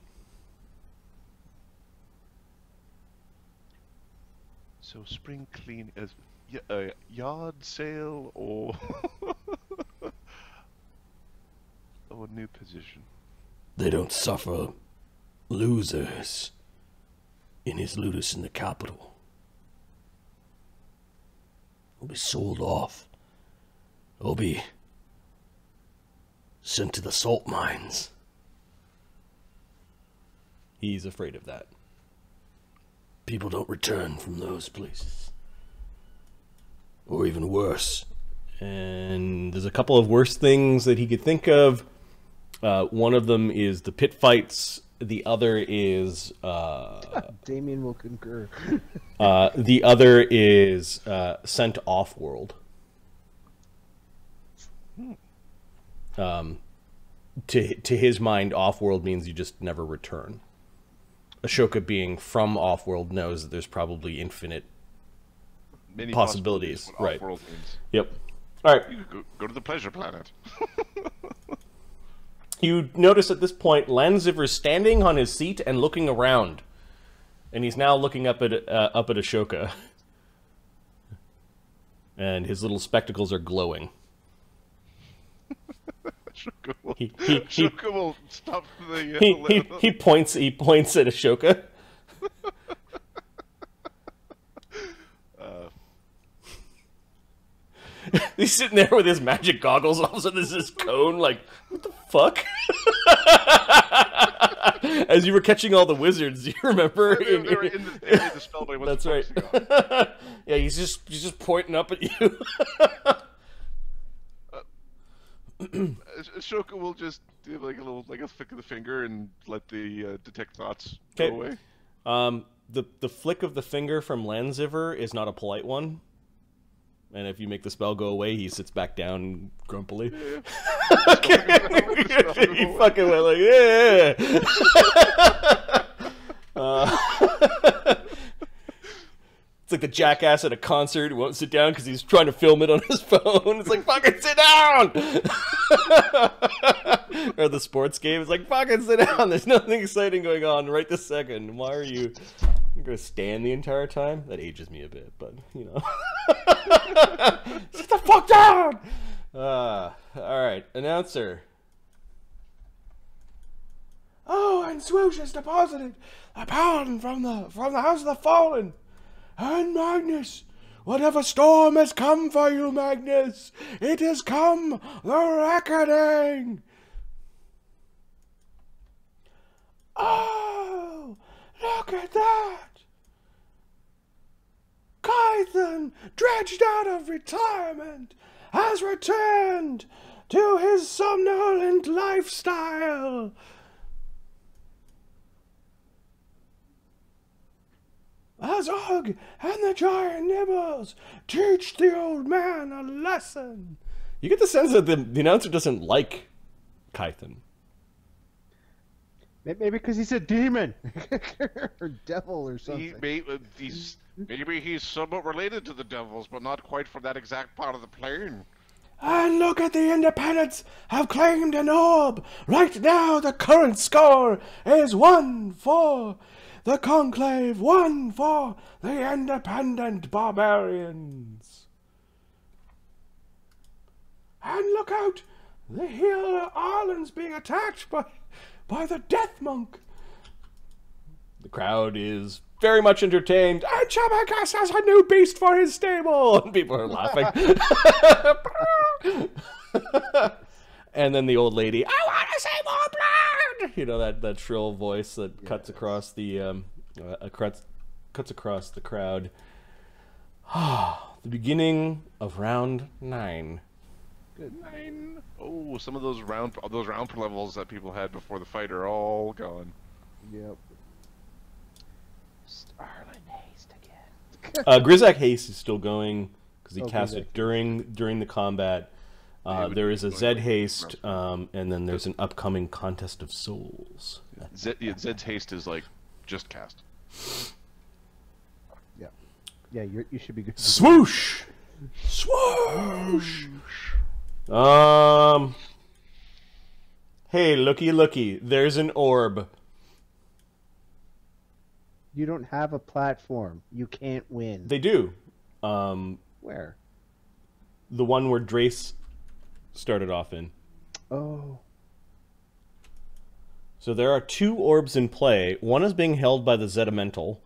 So spring clean as yard sale or or new position. They don't suffer losers in his ludus in the capital. He'll be sold off. He'll be sent to the salt mines. He's afraid of that. People don't return from those places. Or even worse. And there's a couple of worse things that he could think of. One of them is the pit fights. The other is... Damien will concur. the other is sent off-world. To his mind, off-world means you just never return. Ashoka, being from off-world, knows that there's probably infinite Many possibilities. What Right. off-world means. Yep. All right. You could go to the pleasure planet. You notice at this point, Lanziver's standing on his seat and looking around, and he's now looking up at Ashoka, and his little spectacles are glowing. Ashoka will stop the. He points at Ashoka. He's sitting there with his magic goggles. All of a sudden, there's this cone. Like, what the fuck? As you were catching all the wizards, you remember? They were in the spell, but he wasn't That's right. focusing on. Yeah, he's just pointing up at you. Ashoka will just do like a flick of the finger and let the detect thoughts Okay. go away. The flick of the finger from Lanziver is not a polite one. And if you make the spell go away, he sits back down grumpily. Okay. He fucking went like, yeah. It's like the jackass at a concert who won't sit down because he's trying to film it on his phone. It's like, fucking sit down! Or the sports game, it's like, fucking sit down! There's nothing exciting going on right this second. Why are you going to stand the entire time? That ages me a bit, but, you know. Sit the fuck down! Alright, announcer. Oh, and Swoosh has deposited a pound from the House of the Fallen. And Magnus, whatever storm has come for you, Magnus, it has come the reckoning. Oh, look at that. Kython, dredged out of retirement, has returned to his somnolent lifestyle. As Og and the giant Nibbles teach the old man a lesson. You get the sense that the announcer doesn't like Kython. Maybe because he's a demon or devil or something. Maybe he's somewhat related to the devils, but not quite from that exact part of the plane. And look at the Independents have claimed an orb. Right now the current score is 1-4. The Conclave, 1 for the Independent Barbarians. And look out! The Healer Arlen's being attacked by the Death Monk. The crowd is very much entertained. And Chabakas has a new beast for his stable! And people are laughing. And then the old lady, I want to see more blood! You know, that shrill voice that cuts across the cuts across the crowd. The beginning of round 9. Good. 9. Oh, some of those round levels that people had before the fight are all gone. Yep. Arlen Haste again. Grizak Haste is still going because he cast Grizak it during the combat. There is a Zed Haste, and then there's an upcoming Contest of Souls. Zed's haste is like just cast. Yeah, you should be good. Swoosh! Swoosh! Hey, looky. There's an orb. You don't have a platform. You can't win. They do. Where? The one where Drace started off in. Oh. So there are 2 orbs in play. One is being held by the Zedimental,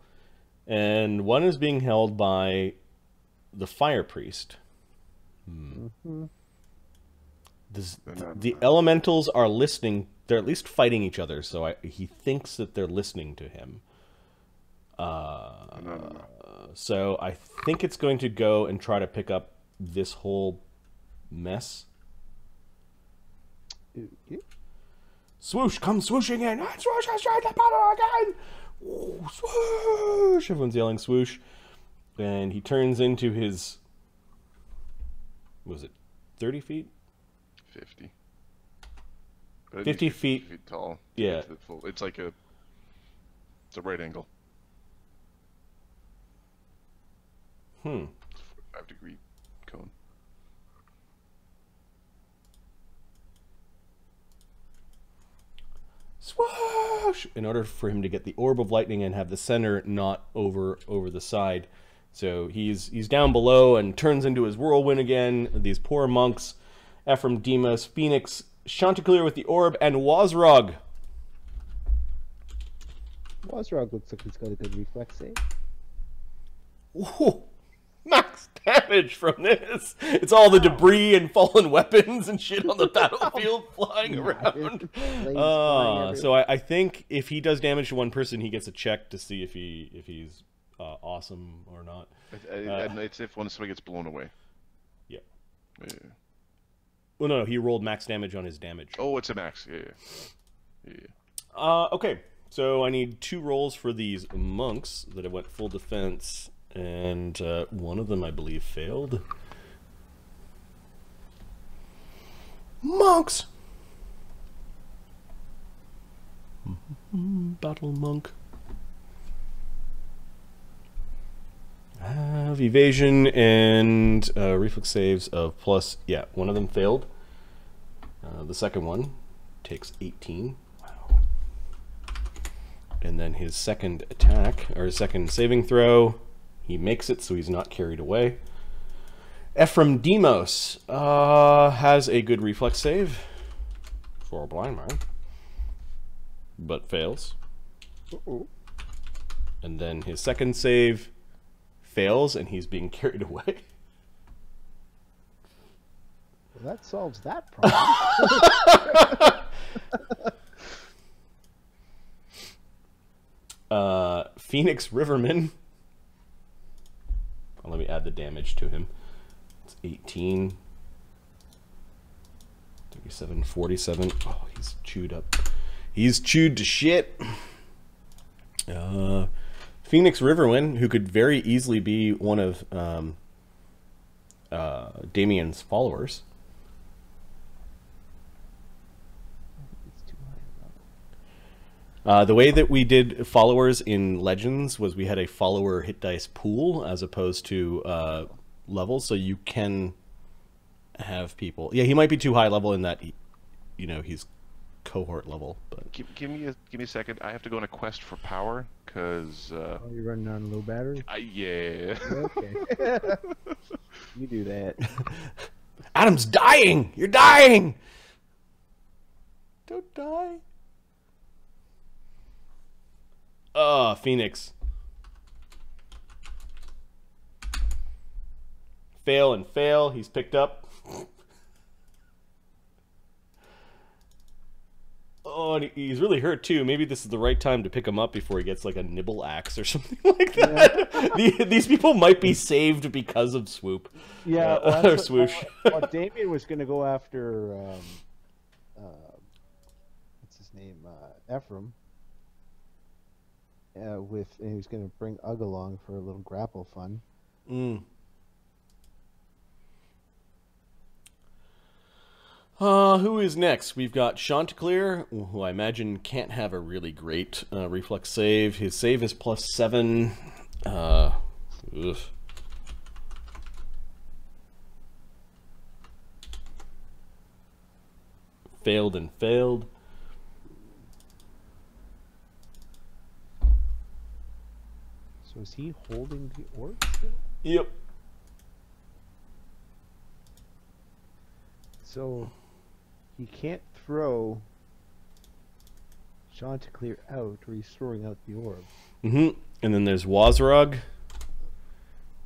and one is being held by the Fire Priest. Mm-hmm. The elementals are listening. They're at least fighting each other, so he thinks that they're listening to him. So I think it's going to go and try to pick up this whole mess. Swoosh, come swooshing in. Swoosh has tried to battle again. Ooh, swoosh. Everyone's yelling swoosh. And he turns into his... Was it 30 feet? 50. But 50 feet. 50 feet tall. Yeah. It's like it's a right angle. 45-degree cone. Swoosh! In order for him to get the orb of lightning and have the center not over the side. So he's down below and turns into his whirlwind again. These poor monks. Ephraim, Deimos, Phoenix, Chanticleer with the orb, and Wazrog. Wazrog looks like he's got a good reflex save. Ooh, max damage from this. It's all the debris and fallen weapons and shit on the battlefield flying around. So I think if he does damage to one person, he gets a check to see if he's awesome or not. And it's if somebody gets blown away. Yeah. Yeah. Well, no, he rolled max damage on his damage. Oh, it's a max. Yeah. Okay, so I need 2 rolls for these monks that have went full defense, and one of them, I believe, failed. Monks! Battle monk. Have evasion and reflex saves of plus... Yeah, one of them failed. The second one takes 18. Wow. And then his second attack, or his second saving throw, he makes it so he's not carried away. Ephraim Deimos has a good reflex save for a blind man, but fails. And then his second save fails, and he's being carried away. Well, that solves that problem. Phoenix Riverman. Let me add the damage to him. It's 18. 37, 47. Oh, he's chewed up. He's chewed to shit. Phoenix Riverwind, who could very easily be one of Damien's followers. The way that we did followers in Legends was we had a follower hit dice pool as opposed to levels, so you can have people. Yeah, he might be too high level in that, he's cohort level. But give me a second. I have to go on a quest for power because. You're running on low battery. Yeah. Okay. You do that. Adam's dying. You're dying. Don't die. Phoenix. Fail and fail. He's picked up. Oh, and he's really hurt too. Maybe this is the right time to pick him up before he gets like a nibble axe or something like that. Yeah. These people might be saved because of Swoop. Yeah, or Swoosh. Damien was going to go after what's his name, Ephraim. And he was going to bring Ugg along for a little grapple fun. Who is next? We've got Chanticleer, who I imagine can't have a really great reflex save. His save is +7. Ugh. Failed and failed. So is he holding the orb still? Yep. So he can't throw Chanticleer out, or he's throwing out the orb. And then there's Wazrog,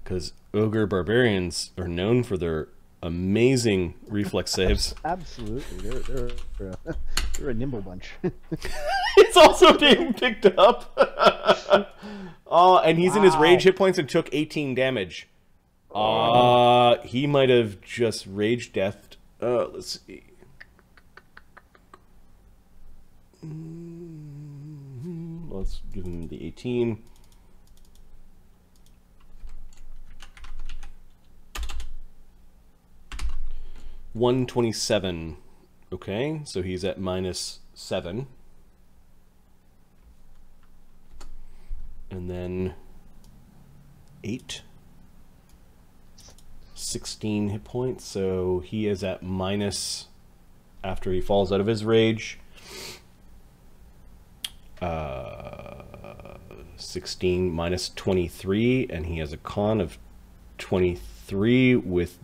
because Ogre Barbarians are known for their amazing reflex saves. Absolutely, they're a nimble bunch. It's also being picked up. Oh, and he's in his rage hit points and took 18 damage. He might have just rage deathed. Let's see. Let's give him the 18. $127. Okay, so he's at -7. And then 8. 16 hit points, so he is at minus after he falls out of his rage. 16 minus 23, and he has a con of 23 with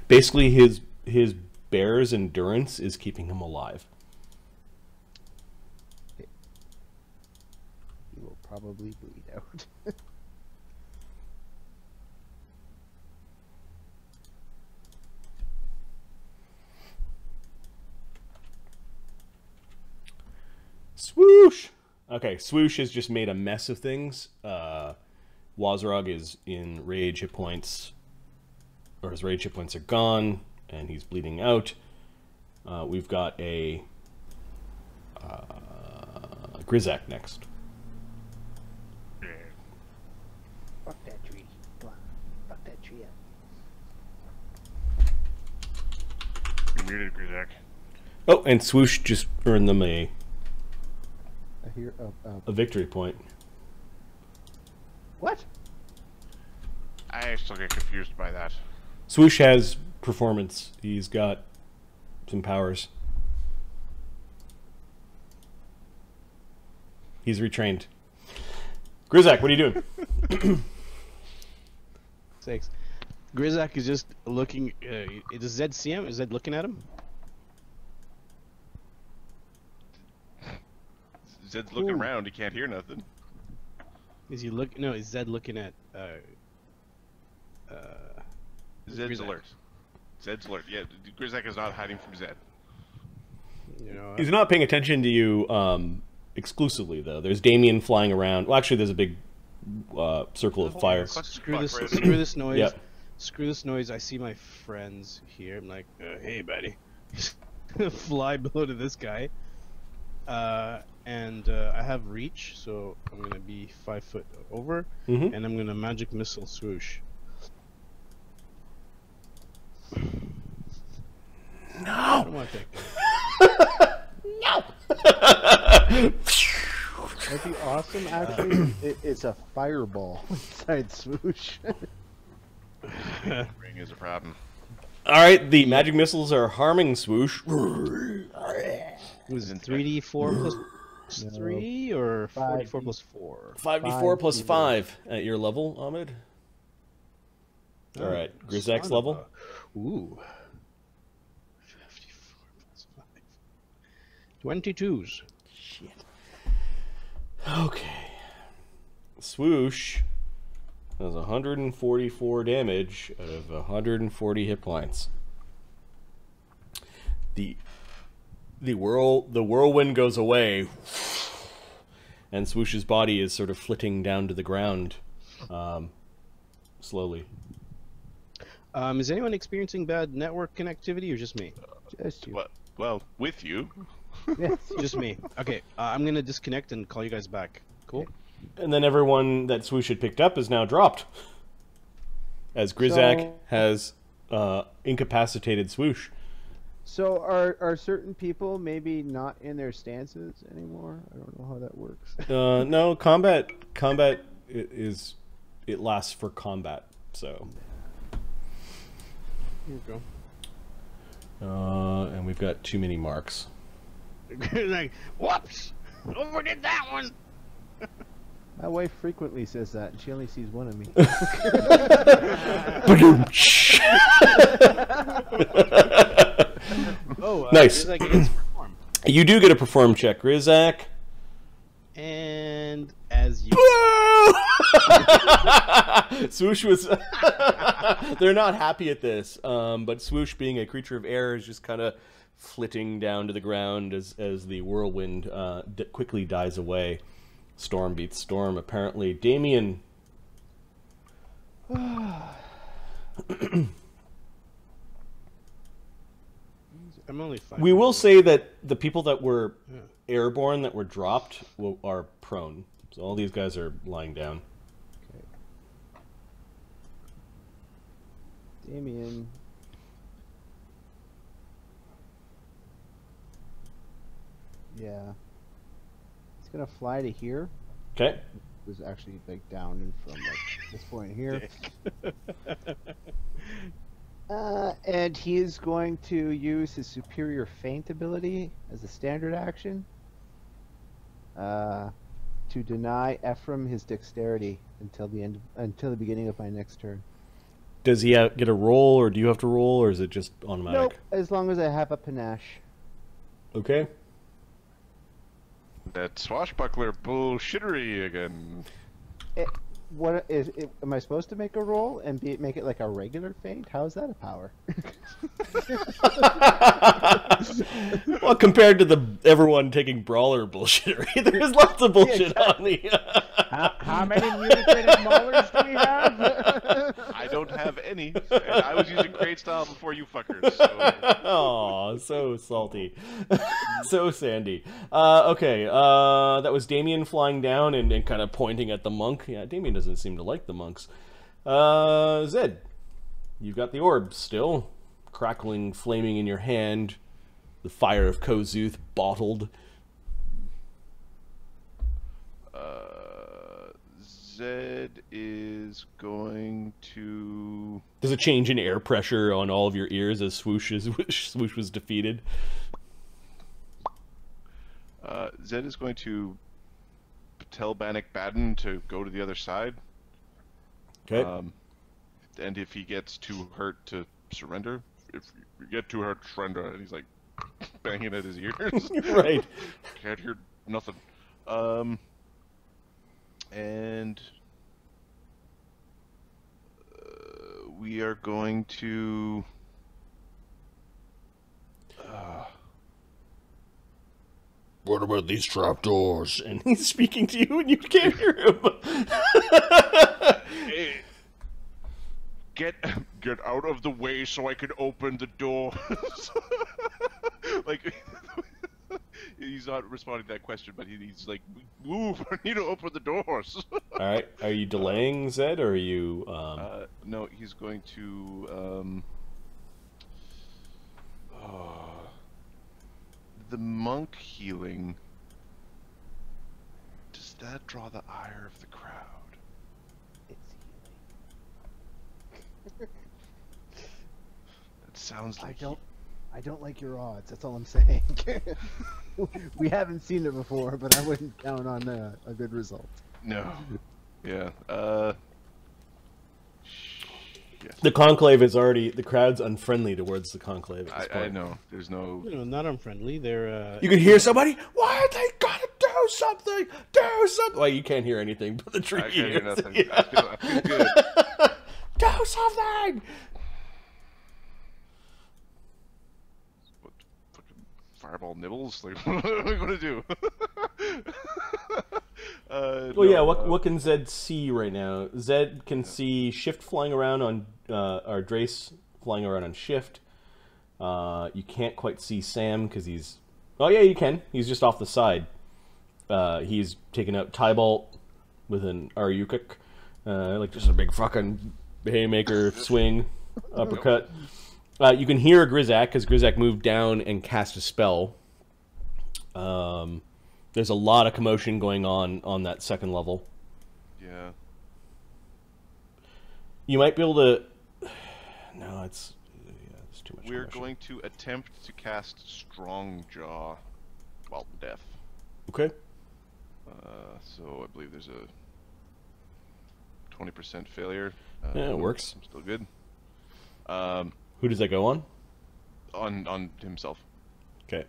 basically his bear's endurance is keeping him alive. He will probably bleed out. Swoosh! Okay, Swoosh has just made a mess of things. Wazrog is in rage hit points, or his rage hit points are gone, and he's bleeding out. We've got a Grizak next. Fuck that tree. Come on. Fuck that tree up. You're muted, Grizak. Oh, and Swoosh just earned them a I hear victory point. What? I still get confused by that. Swoosh has performance. He's got some powers. He's retrained. Grizak, what are you doing? Sakes. Grizak is just looking. Does Zed see him? Is Zed looking at him? Zed's looking around. He can't hear nothing. Is he look? No, is Zed looking at? Zed's Grizak. alert. Zed's alert. Yeah, Grizak is not hiding from Zed. You know, He's not paying attention to you exclusively, though. There's Damien flying around. Well, actually, there's a big circle of fire. screw this. Right. Screw this noise. Yep. Screw this noise. I see my friends here. I'm like, hey, buddy. Fly below to this guy. And I have reach, so I'm gonna be 5 foot over, Mhm. and I'm gonna magic missile swoosh. No. I don't want to take That'd be awesome. Actually, it's a fireball inside Swoosh. Ring is a problem. All right, the magic missiles are harming Swoosh. Was it 3d4 plus 3 or 44 plus 4? 5d4 plus either. 5 at your level, Ahmed. All right, Grizak's Son of level. a- Ooh. 54 plus 5. 22s. Shit. Okay. Swoosh does 144 damage out of 140 hit points. The whirlwind goes away, and Swoosh's body is sort of flitting down to the ground, slowly. Is anyone experiencing bad network connectivity or just me? Just you. Well, with you. Yes. Just me. Okay, I'm gonna disconnect and call you guys back. Cool. And then everyone that Swoosh had picked up is now dropped, as Grizak So- has incapacitated Swoosh. So are certain people maybe not in their stances anymore? I don't know how that works. No, combat is it lasts for combat. So, Here we go. and we've got too many marks. Like, whoops! Overdid that one. My wife frequently says that, and she only sees one of me. Oh, Nice. Rizak gets performed. You do get a perform check, Rizak. And as you Swoosh was. They're not happy at this, but Swoosh, being a creature of air, is just kind of flitting down to the ground as the whirlwind quickly dies away. Storm beats storm. Apparently, Damien. I'm only 5. We will say that the people that were airborne that were dropped are prone. So all these guys are lying down. Okay. Damien. Yeah. He's gonna fly to here. Okay. It was actually like down and from like this point here. And he is going to use his superior feint ability as a standard action to deny Ephraim his dexterity until the beginning of my next turn. Does he get a roll, or do you have to roll, or is it just automatic? Nope, as long as I have a panache. Okay. That swashbuckler bullshittery again. What is it? Am I supposed to make a roll and make it like a regular feint? How is that a power? Well, compared to everyone taking brawler bullshittery, there's lots of bullshit on the. How many mutated maulers do we have? I don't have any. And I was using Crate style before you fuckers. So. Aw, so salty. So sandy. Okay, that was Damien flying down and kind of pointing at the monk. Yeah, Damien doesn't seem to like the monks. Zed, you've got the orb still. Crackling, flaming in your hand. The fire of Kozuth bottled. Zed is going to... There's a change in air pressure on all of your ears as Swoosh was defeated. Zed is going to tell Bannock Baden to go to the other side. Okay. And if he gets too hurt, to surrender. If you get too hurt, surrender. And he's like banging at his ears. Right. Can't hear nothing. And we are going to... What about these trapdoors? And he's speaking to you and you can't hear him. Hey, get out of the way so I can open the door. Like, he's not responding to that question, but he's like, move, I need to open the doors. Alright, are you delaying Zed, or are you... No, he's going to, the monk healing, does that draw the ire of the crowd? It's That sounds like... I don't like your odds. That's all I'm saying. We haven't seen it before, but I wouldn't count on a good result. No. Yeah. Yes. The conclave is already... The crowd's unfriendly towards the conclave at this I point. know. There's no... You know, not unfriendly. They're You can hear somebody, why they gotta do something? Do something! Well, you can't hear anything but the tree. I can't hear ears. nothing. Yeah. I feel good. Do something! What, fucking fireball nibbles? Like, what are we gonna do? Well, yeah, what can Zed see right now? Zed can see Shift flying around on... or Drace flying around on Shift. You can't quite see Sam because he's... Oh, yeah, you can. He's just off the side. He's taken out Tybalt with an Aryukik. Like just a big fucking haymaker swing, uppercut. You can hear Grizak because Grizak moved down and cast a spell. There's a lot of commotion going on that second level. Yeah. You might be able to. No, it's too much. We're commotion. going to attempt to cast Strong Jaw while deaf. Okay. So I believe there's a 20% failure. Yeah, it works. I'm still good. Who does that go on? On himself. Okay.